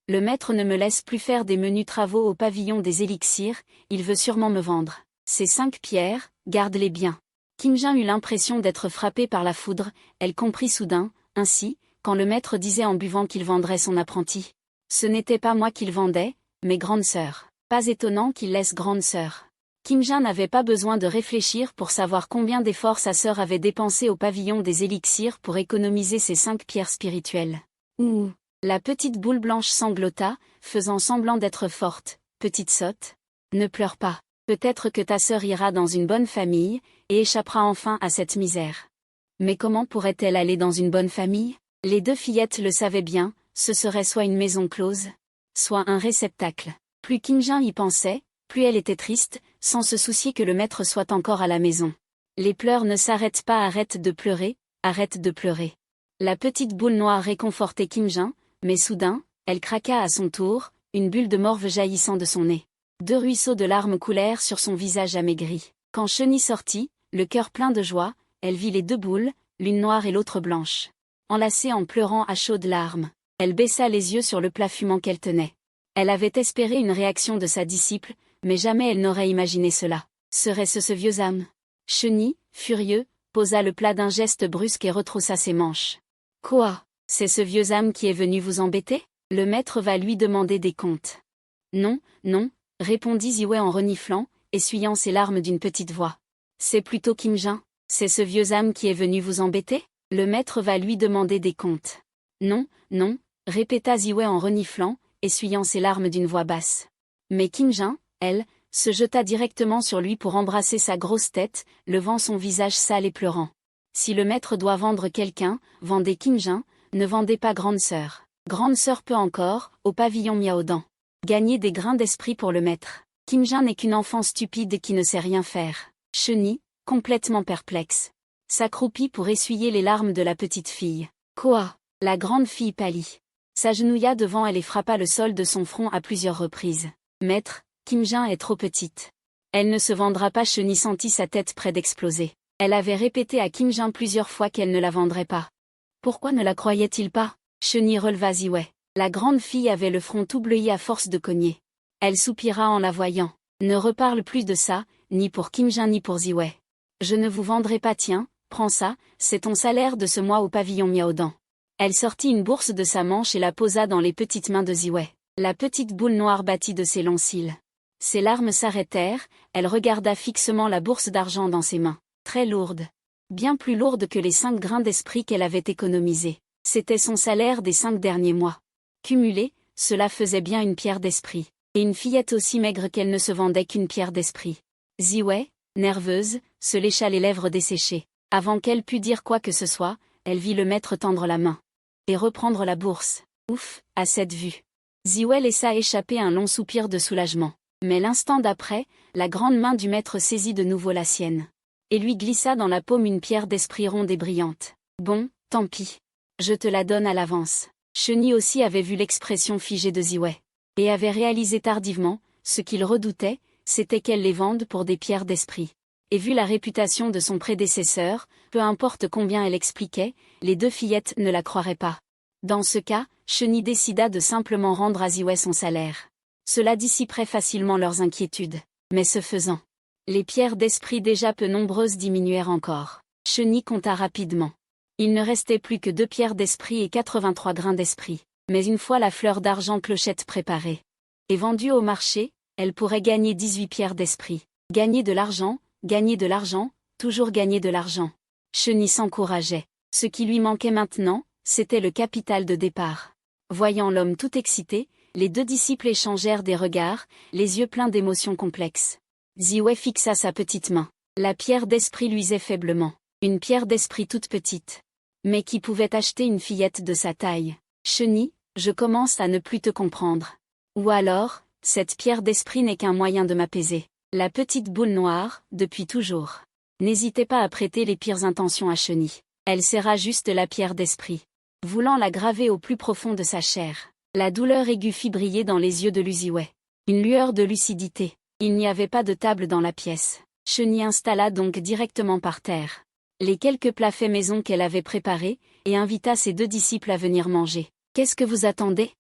Le maître ne me laisse plus faire des menus travaux au pavillon des élixirs, il veut sûrement me vendre. Ces 5 pierres, garde-les bien. Kim Jin eut l'impression d'être frappé par la foudre, elle comprit soudain, ainsi, quand le maître disait en buvant qu'il vendrait son apprenti. Ce n'était pas moi qu'il vendait, mais grande sœur. Pas étonnant qu'il laisse grande sœur. Kim Jin n'avait pas besoin de réfléchir pour savoir combien d'efforts sa sœur avait dépensé au pavillon des élixirs pour économiser ces 5 pierres spirituelles. Ouh! La petite boule blanche sanglota, faisant semblant d'être forte. Petite sotte. Ne pleure pas. Peut-être que ta sœur ira dans une bonne famille, et échappera enfin à cette misère. Mais comment pourrait-elle aller dans une bonne famille? Les 2 fillettes le savaient bien, ce serait soit une maison close, soit un réceptacle. Plus Kim Jin y pensait, plus elle était triste, sans se soucier que le maître soit encore à la maison. Les pleurs ne s'arrêtent pas, arrête de pleurer, arrête de pleurer. La petite boule noire réconfortait Kim Jin, mais soudain, elle craqua à son tour, une bulle de morve jaillissant de son nez. 2 ruisseaux de larmes coulèrent sur son visage amaigri. Quand Chenille sortit, le cœur plein de joie, elle vit les 2 boules, l'une noire et l'autre blanche. Enlacée en pleurant à chaudes larmes, elle baissa les yeux sur le plat fumant qu'elle tenait. Elle avait espéré une réaction de sa disciple, mais jamais elle n'aurait imaginé cela. Serait-ce ce vieux âme? Chenille, furieux, posa le plat d'un geste brusque et retroussa ses manches. Quoi? C'est ce vieux âme qui est venu vous embêter? Le maître va lui demander des comptes. Non, non, répondit Ziwei en reniflant, essuyant ses larmes d'une petite voix. C'est plutôt Kim Jin. C'est ce vieux âme qui est venu vous embêter? Le maître va lui demander des comptes. Non, non, répéta Ziwei en reniflant, essuyant ses larmes d'une voix basse. Mais Kim Jin, elle, se jeta directement sur lui pour embrasser sa grosse tête, levant son visage sale et pleurant. Si le maître doit vendre quelqu'un, vendez Kim Jin, ne vendez pas grande sœur. Grande sœur peut encore, au pavillon Miaodan, gagner des grains d'esprit pour le maître. Kim Jin n'est qu'une enfant stupide qui ne sait rien faire. Chenille, complètement perplexe. s'accroupit pour essuyer les larmes de la petite fille. Quoi? La grande fille pâlit. S'agenouilla devant elle et frappa le sol de son front à plusieurs reprises. Maître, Kim Jin est trop petite. Elle ne se vendra pas. Cheni sentit sa tête près d'exploser. Elle avait répété à Kim Jin plusieurs fois qu'elle ne la vendrait pas. Pourquoi ne la croyait-il pas? Cheni releva Ziwei. La grande fille avait le front tout bleui à force de cogner. Elle soupira en la voyant. Ne reparle plus de ça, ni pour Kim Jin ni pour Ziwei. Je ne vous vendrai pas. Tiens, prends ça, c'est ton salaire de ce mois au pavillon Miaodan. Elle sortit une bourse de sa manche et la posa dans les petites mains de Ziwei. La petite boule noire battit de ses longs cils. Ses larmes s'arrêtèrent, elle regarda fixement la bourse d'argent dans ses mains. Très lourde. Bien plus lourde que les 5 grains d'esprit qu'elle avait économisés. C'était son salaire des 5 derniers mois. Cumulé, cela faisait bien une pierre d'esprit. Et une fillette aussi maigre qu'elle ne se vendait qu'une pierre d'esprit. Ziwei, nerveuse, se lécha les lèvres desséchées. Avant qu'elle pût dire quoi que ce soit, elle vit le maître tendre la main. Et reprendre la bourse. Ouf, à cette vue. Ziwei laissa échapper un long soupir de soulagement. Mais l'instant d'après, la grande main du maître saisit de nouveau la sienne. Et lui glissa dans la paume une pierre d'esprit ronde et brillante. Bon, tant pis. Je te la donne à l'avance. Cheni aussi avait vu l'expression figée de Ziwei. Et avait réalisé tardivement, ce qu'il redoutait, c'était qu'elle les vende pour des pierres d'esprit. Et vu la réputation de son prédécesseur, peu importe combien elle expliquait, les 2 fillettes ne la croiraient pas. Dans ce cas, Cheni décida de simplement rendre à Ziwei son salaire. Cela dissiperait facilement leurs inquiétudes. Mais ce faisant, les pierres d'esprit déjà peu nombreuses diminuèrent encore. Cheni compta rapidement. Il ne restait plus que 2 pierres d'esprit et 83 grains d'esprit. Mais une fois la fleur d'argent clochette préparée et vendue au marché, elle pourrait gagner 18 pierres d'esprit. Gagner de l'argent, toujours gagner de l'argent. Cheni s'encourageait. Ce qui lui manquait maintenant, c'était le capital de départ. Voyant l'homme tout excité, les 2 disciples échangèrent des regards, les yeux pleins d'émotions complexes. Ziwei fixa sa petite main. La pierre d'esprit luisait faiblement. Une pierre d'esprit toute petite. Mais qui pouvait acheter une fillette de sa taille? Cheni, je commence à ne plus te comprendre. Ou alors, cette pierre d'esprit n'est qu'un moyen de m'apaiser. La petite boule noire, depuis toujours. N'hésitez pas à prêter les pires intentions à Cheni. Elle serra juste la pierre d'esprit, voulant la graver au plus profond de sa chair. La douleur aiguë fit briller dans les yeux de Ziwei. Une lueur de lucidité. Il n'y avait pas de table dans la pièce. Cheni installa donc directement par terre les quelques plats faits maison qu'elle avait préparés, et invita ses 2 disciples à venir manger. Qu'est-ce que vous attendez?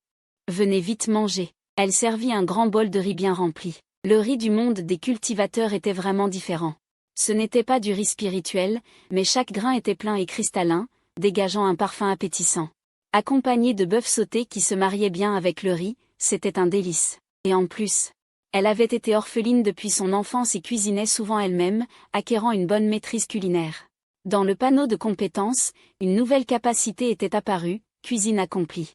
Venez vite manger. Elle servit un grand bol de riz bien rempli. Le riz du monde des cultivateurs était vraiment différent. Ce n'était pas du riz spirituel, mais chaque grain était plein et cristallin, dégageant un parfum appétissant. Accompagné de bœuf sauté qui se mariait bien avec le riz, c'était un délice. Et en plus, elle avait été orpheline depuis son enfance et cuisinait souvent elle-même, acquérant une bonne maîtrise culinaire. Dans le panneau de compétences, une nouvelle capacité était apparue, cuisine accomplie.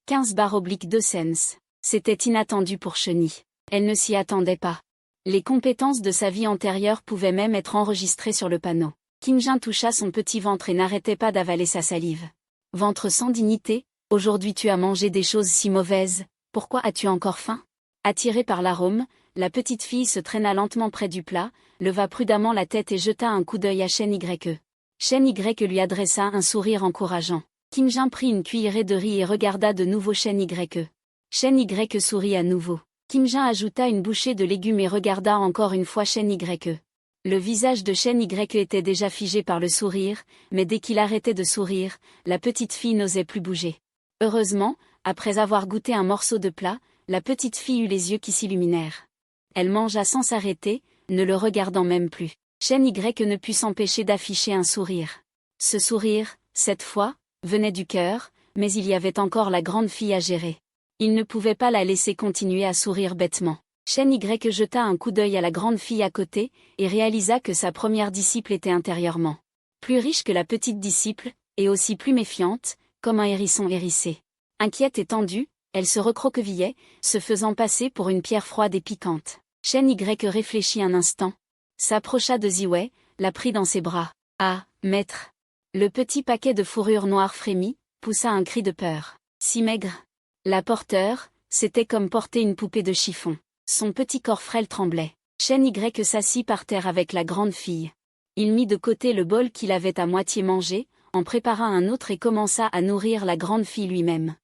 15/2 cents. C'était inattendu pour Cheni. Elle ne s'y attendait pas. Les compétences de sa vie antérieure pouvaient même être enregistrées sur le panneau. Kim Jin toucha son petit ventre et n'arrêtait pas d'avaler sa salive. Ventre sans dignité, aujourd'hui tu as mangé des choses si mauvaises, pourquoi as-tu encore faim? Attirée par l'arôme, la petite fille se traîna lentement près du plat, leva prudemment la tête et jeta un coup d'œil à Shen Ye. Shen Ye lui adressa un sourire encourageant. Kim Jin prit une cuillerée de riz et regarda de nouveau Shen Ye. Shen Ye sourit à nouveau. Kim Jin ajouta une bouchée de légumes et regarda encore une fois Shen Ye. Le visage de Shen Ye était déjà figé par le sourire, mais dès qu'il arrêtait de sourire, la petite fille n'osait plus bouger. Heureusement, après avoir goûté un morceau de plat, la petite fille eut les yeux qui s'illuminèrent. Elle mangea sans s'arrêter, ne le regardant même plus. Shen Ye ne put s'empêcher d'afficher un sourire. Ce sourire, cette fois, venait du cœur, mais il y avait encore la grande fille à gérer. Il ne pouvait pas la laisser continuer à sourire bêtement. Shen Ye jeta un coup d'œil à la grande fille à côté, et réalisa que sa première disciple était intérieurement plus riche que la petite disciple, et aussi plus méfiante, comme un hérisson hérissé. Inquiète et tendue, elle se recroquevillait, se faisant passer pour une pierre froide et piquante. Shen Ye réfléchit un instant, s'approcha de Ziwei, la prit dans ses bras. « Ah, maître !» Le petit paquet de fourrure noire frémit, poussa un cri de peur. Si maigre. La porteur, c'était comme porter une poupée de chiffon. Son petit corps frêle tremblait. Shen Ye s'assit par terre avec la grande fille. Il mit de côté le bol qu'il avait à moitié mangé, en prépara un autre et commença à nourrir la grande fille lui-même.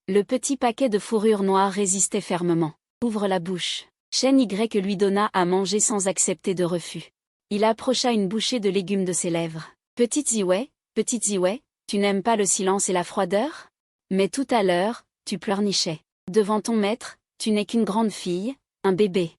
Le petit paquet de fourrure noire résistait fermement. Ouvre la bouche. Chen Y lui donna à manger sans accepter de refus. Il approcha une bouchée de légumes de ses lèvres. Petite Ziwei, tu n'aimes pas le silence et la froideur? Mais tout à l'heure, tu pleurnichais. Devant ton maître, tu n'es qu'une grande fille, un bébé.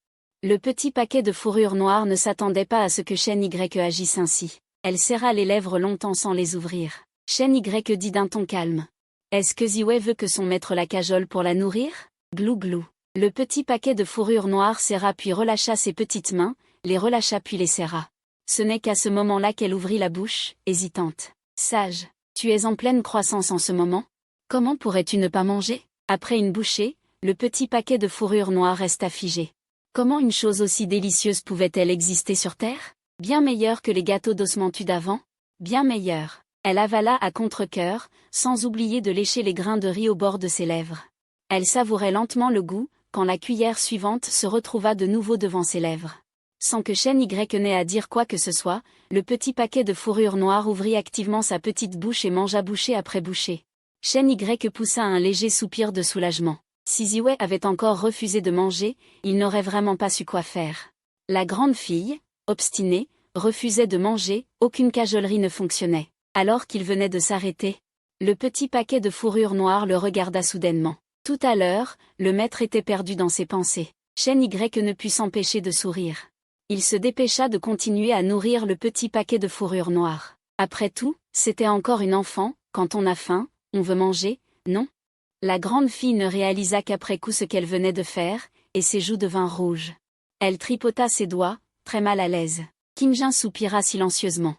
Le petit paquet de fourrure noire ne s'attendait pas à ce que Chen Y agisse ainsi. Elle serra les lèvres longtemps sans les ouvrir. Chen Y dit d'un ton calme. Est-ce que Ziwei veut que son maître la cajole pour la nourrir? Glou glou. Le petit paquet de fourrure noire serra puis relâcha ses petites mains, les relâcha puis les serra. Ce n'est qu'à ce moment-là qu'elle ouvrit la bouche, hésitante. Sage, tu es en pleine croissance en ce moment? Comment pourrais-tu ne pas manger? Après une bouchée, le petit paquet de fourrure noire resta figé. Comment une chose aussi délicieuse pouvait-elle exister sur Terre? Bien meilleure que les gâteaux d'osmanthus d'avant? Bien meilleure. Elle avala à contre-cœur, sans oublier de lécher les grains de riz au bord de ses lèvres. Elle savourait lentement le goût, quand la cuillère suivante se retrouva de nouveau devant ses lèvres. Sans que Chen Y n'ait à dire quoi que ce soit, le petit paquet de fourrure noire ouvrit activement sa petite bouche et mangea bouchée après bouchée. Chen Y poussa un léger soupir de soulagement. Si Ziwei avait encore refusé de manger, il n'aurait vraiment pas su quoi faire. La grande fille, obstinée, refusait de manger, aucune cajolerie ne fonctionnait. Alors qu'il venait de s'arrêter, le petit paquet de fourrure noire le regarda soudainement. Tout à l'heure, le maître était perdu dans ses pensées. Chen Y ne put s'empêcher de sourire. Il se dépêcha de continuer à nourrir le petit paquet de fourrure noire. Après tout, c'était encore une enfant, quand on a faim, on veut manger, non? La grande fille ne réalisa qu'après coup ce qu'elle venait de faire, et ses joues devinrent rouges. Elle tripota ses doigts, très mal à l'aise. Kim Jin soupira silencieusement.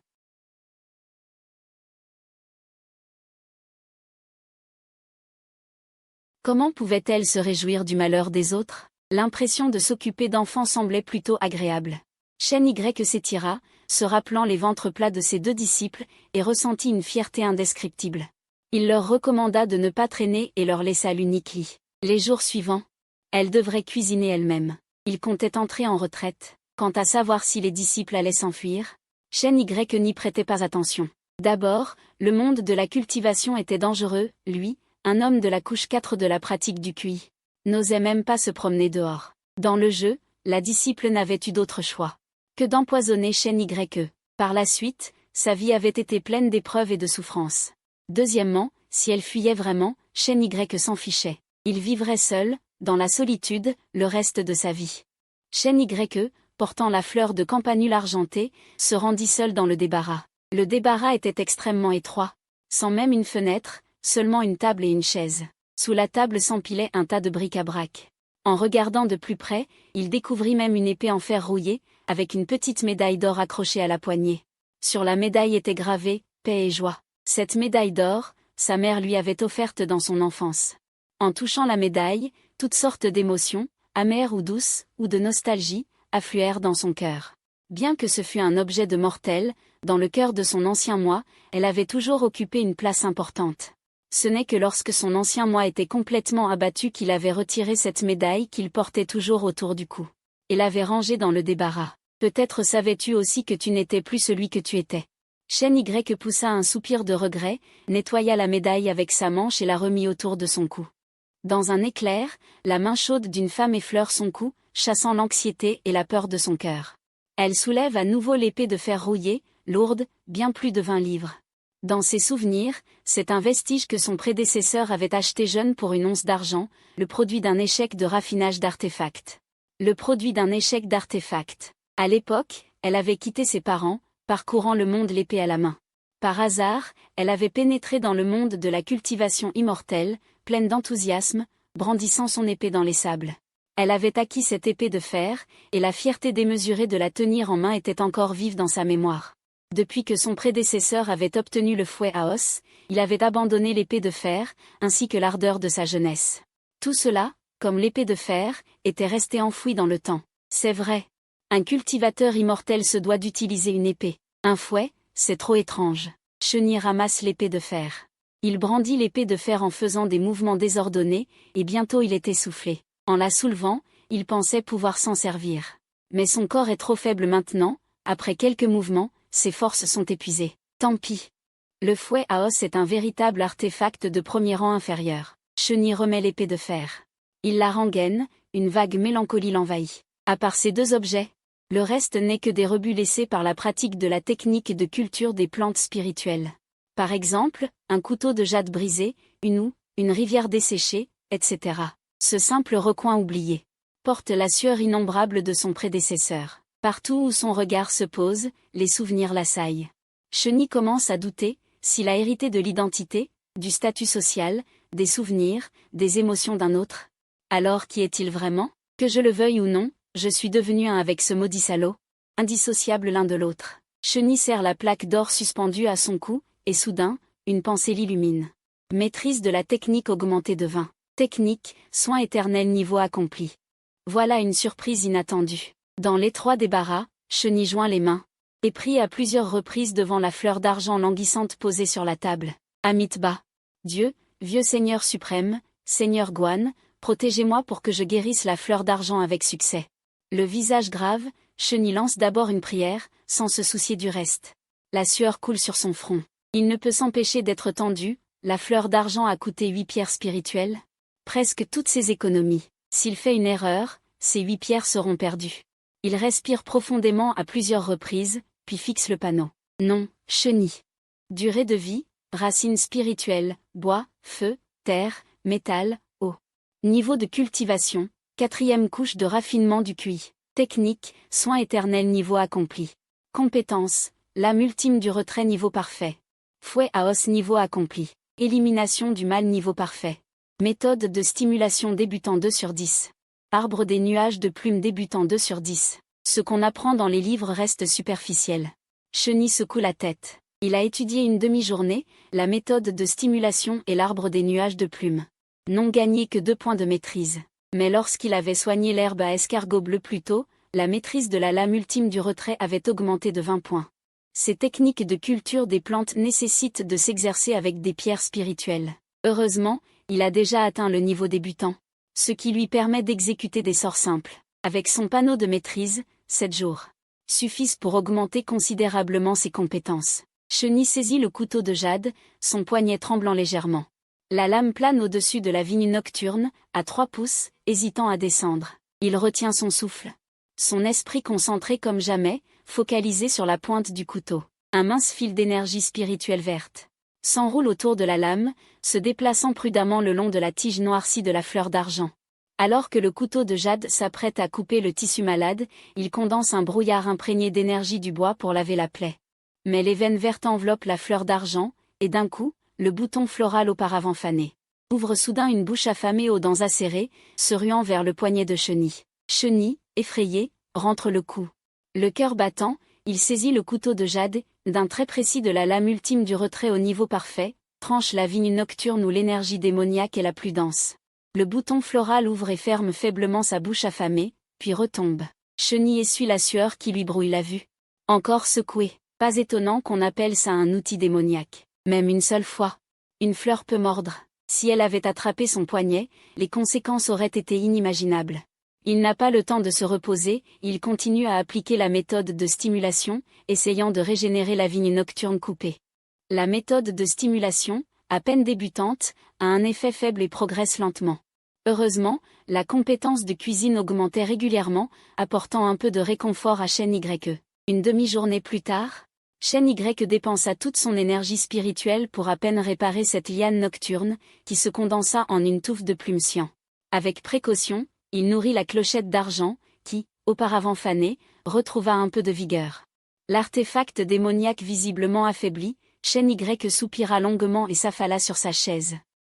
Comment pouvait-elle se réjouir du malheur des autres? L'impression de s'occuper d'enfants semblait plutôt agréable. Chen Y s'étira, se rappelant les ventres plats de ses deux disciples, et ressentit une fierté indescriptible. Il leur recommanda de ne pas traîner et leur laissa l'unique lit. Les jours suivants, elle devrait cuisiner elle-même. Il comptait entrer en retraite. Quant à savoir si les disciples allaient s'enfuir, Chen Y n'y prêtait pas attention. D'abord, le monde de la cultivation était dangereux, lui, un homme de la couche 4 de la pratique du QI, n'osait même pas se promener dehors. Dans le jeu, la disciple n'avait eu d'autre choix que d'empoisonner Chen Y. Par la suite, sa vie avait été pleine d'épreuves et de souffrances. Deuxièmement, si elle fuyait vraiment, Chen Y s'en fichait. Il vivrait seul, dans la solitude, le reste de sa vie. Chen Y, portant la fleur de campanule argentée, se rendit seul dans le débarras. Le débarras était extrêmement étroit. Sans même une fenêtre, seulement une table et une chaise. Sous la table s'empilait un tas de bric-à-brac. En regardant de plus près, il découvrit même une épée en fer rouillé, avec une petite médaille d'or accrochée à la poignée. Sur la médaille était gravé « Paix et joie ». Cette médaille d'or, sa mère lui avait offerte dans son enfance. En touchant la médaille, toutes sortes d'émotions, amères ou douces, ou de nostalgie, affluèrent dans son cœur. Bien que ce fût un objet de mortel, dans le cœur de son ancien moi, elle avait toujours occupé une place importante. Ce n'est que lorsque son ancien moi était complètement abattu qu'il avait retiré cette médaille qu'il portait toujours autour du cou. Et l'avait rangée dans le débarras. Peut-être savais-tu aussi que tu n'étais plus celui que tu étais. Chen Y poussa un soupir de regret, nettoya la médaille avec sa manche et la remit autour de son cou. Dans un éclair, la main chaude d'une femme effleure son cou, chassant l'anxiété et la peur de son cœur. Elle soulève à nouveau l'épée de fer rouillé, lourde, bien plus de 20 livres. Dans ses souvenirs, c'est un vestige que son prédécesseur avait acheté jeune pour une once d'argent, le produit d'un échec de raffinage d'artefacts. Le produit d'un échec d'artefacts. À l'époque, elle avait quitté ses parents, parcourant le monde l'épée à la main. Par hasard, elle avait pénétré dans le monde de la cultivation immortelle, pleine d'enthousiasme, brandissant son épée dans les sables. Elle avait acquis cette épée de fer, et la fierté démesurée de la tenir en main était encore vive dans sa mémoire. Depuis que son prédécesseur avait obtenu le fouet à os, il avait abandonné l'épée de fer, ainsi que l'ardeur de sa jeunesse. Tout cela, comme l'épée de fer, était resté enfoui dans le temps. C'est vrai. Un cultivateur immortel se doit d'utiliser une épée. Un fouet, c'est trop étrange. Chenille ramasse l'épée de fer. Il brandit l'épée de fer en faisant des mouvements désordonnés, et bientôt il est essoufflé. En la soulevant, il pensait pouvoir s'en servir. Mais son corps est trop faible maintenant, après quelques mouvements, ses forces sont épuisées. Tant pis. Le fouet à os est un véritable artefact de premier rang inférieur. Cheni remet l'épée de fer. Il la rengaine, une vague mélancolie l'envahit. À part ces deux objets, le reste n'est que des rebuts laissés par la pratique de la technique de culture des plantes spirituelles. Par exemple, un couteau de jade brisé, une houe, une rivière desséchée, etc. Ce simple recoin oublié porte la sueur innombrable de son prédécesseur. Partout où son regard se pose, les souvenirs l'assaillent. Cheni commence à douter, s'il a hérité de l'identité, du statut social, des souvenirs, des émotions d'un autre. Alors qui est-il vraiment? Que je le veuille ou non, je suis devenu un avec ce maudit salaud, indissociable l'un de l'autre. Cheni serre la plaque d'or suspendue à son cou, et soudain, une pensée l'illumine. Maîtrise de la technique augmentée de 20. Technique, soin éternel niveau accompli. Voilà une surprise inattendue. Dans l'étroit débarras, Cheni joint les mains, et prie à plusieurs reprises devant la fleur d'argent languissante posée sur la table. Amitabha. Dieu, vieux Seigneur suprême, Seigneur Guan, protégez-moi pour que je guérisse la fleur d'argent avec succès. Le visage grave, Cheni lance d'abord une prière, sans se soucier du reste. La sueur coule sur son front. Il ne peut s'empêcher d'être tendu, la fleur d'argent a coûté 8 pierres spirituelles. Presque toutes ses économies. S'il fait une erreur, ces 8 pierres seront perdues. Il respire profondément à plusieurs reprises, puis fixe le panneau. Nom, Cheni. Durée de vie, racines spirituelles, bois, feu, terre, métal, eau. Niveau de cultivation, 4e couche de raffinement du QI. Technique, soin éternel niveau accompli. Compétence, lame ultime du retrait niveau parfait. Fouet à os niveau accompli. Élimination du mal niveau parfait. Méthode de stimulation débutant 2 sur 10. Arbre des nuages de plumes débutant 2 sur 10. Ce qu'on apprend dans les livres reste superficiel. Cheni secoue la tête. Il a étudié une demi-journée, la méthode de stimulation et l'arbre des nuages de plumes. Non gagné que 2 points de maîtrise. Mais lorsqu'il avait soigné l'herbe à escargot bleu plus tôt, la maîtrise de la lame ultime du retrait avait augmenté de 20 points. Ces techniques de culture des plantes nécessitent de s'exercer avec des pierres spirituelles. Heureusement, il a déjà atteint le niveau débutant, ce qui lui permet d'exécuter des sorts simples. Avec son panneau de maîtrise, 7 jours suffisent pour augmenter considérablement ses compétences. Cheni saisit le couteau de jade, son poignet tremblant légèrement. La lame plane au-dessus de la vigne nocturne, à 3 pouces, hésitant à descendre. Il retient son souffle. Son esprit concentré comme jamais, focalisé sur la pointe du couteau. Un mince fil d'énergie spirituelle verte s'enroule autour de la lame, se déplaçant prudemment le long de la tige noircie de la fleur d'argent. Alors que le couteau de jade s'apprête à couper le tissu malade, il condense un brouillard imprégné d'énergie du bois pour laver la plaie. Mais les veines vertes enveloppent la fleur d'argent, et d'un coup, le bouton floral auparavant fané ouvre soudain une bouche affamée aux dents acérées, se ruant vers le poignet de Cheni. Cheni, effrayé, rentre le coup. Le cœur battant, il saisit le couteau de jade, d'un trait précis de la lame ultime du retrait au niveau parfait, tranche la vigne nocturne où l'énergie démoniaque est la plus dense. Le bouton floral ouvre et ferme faiblement sa bouche affamée, puis retombe. Cheni essuie la sueur qui lui brouille la vue. Encore secoué. Pas étonnant qu'on appelle ça un outil démoniaque. Même une seule fois. Une fleur peut mordre. Si elle avait attrapé son poignet, les conséquences auraient été inimaginables. Il n'a pas le temps de se reposer, il continue à appliquer la méthode de stimulation, essayant de régénérer la vigne nocturne coupée. La méthode de stimulation, à peine débutante, a un effet faible et progresse lentement. Heureusement, la compétence de cuisine augmentait régulièrement, apportant un peu de réconfort à Cheni. Une demi-journée plus tard, Cheni dépensa toute son énergie spirituelle pour à peine réparer cette liane nocturne, qui se condensa en une touffe de plumes cyan. Avec précaution, il nourrit la clochette d'argent, qui, auparavant fanée, retrouva un peu de vigueur. L'artefact démoniaque visiblement affaibli, Cheni soupira longuement et s'affala sur sa chaise.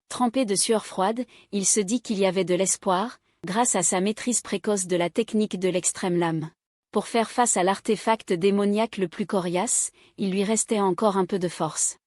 Trempé de sueur froide, il se dit qu'il y avait de l'espoir, grâce à sa maîtrise précoce de la technique de l'extrême lame. Pour faire face à l'artefact démoniaque le plus coriace, il lui restait encore un peu de force.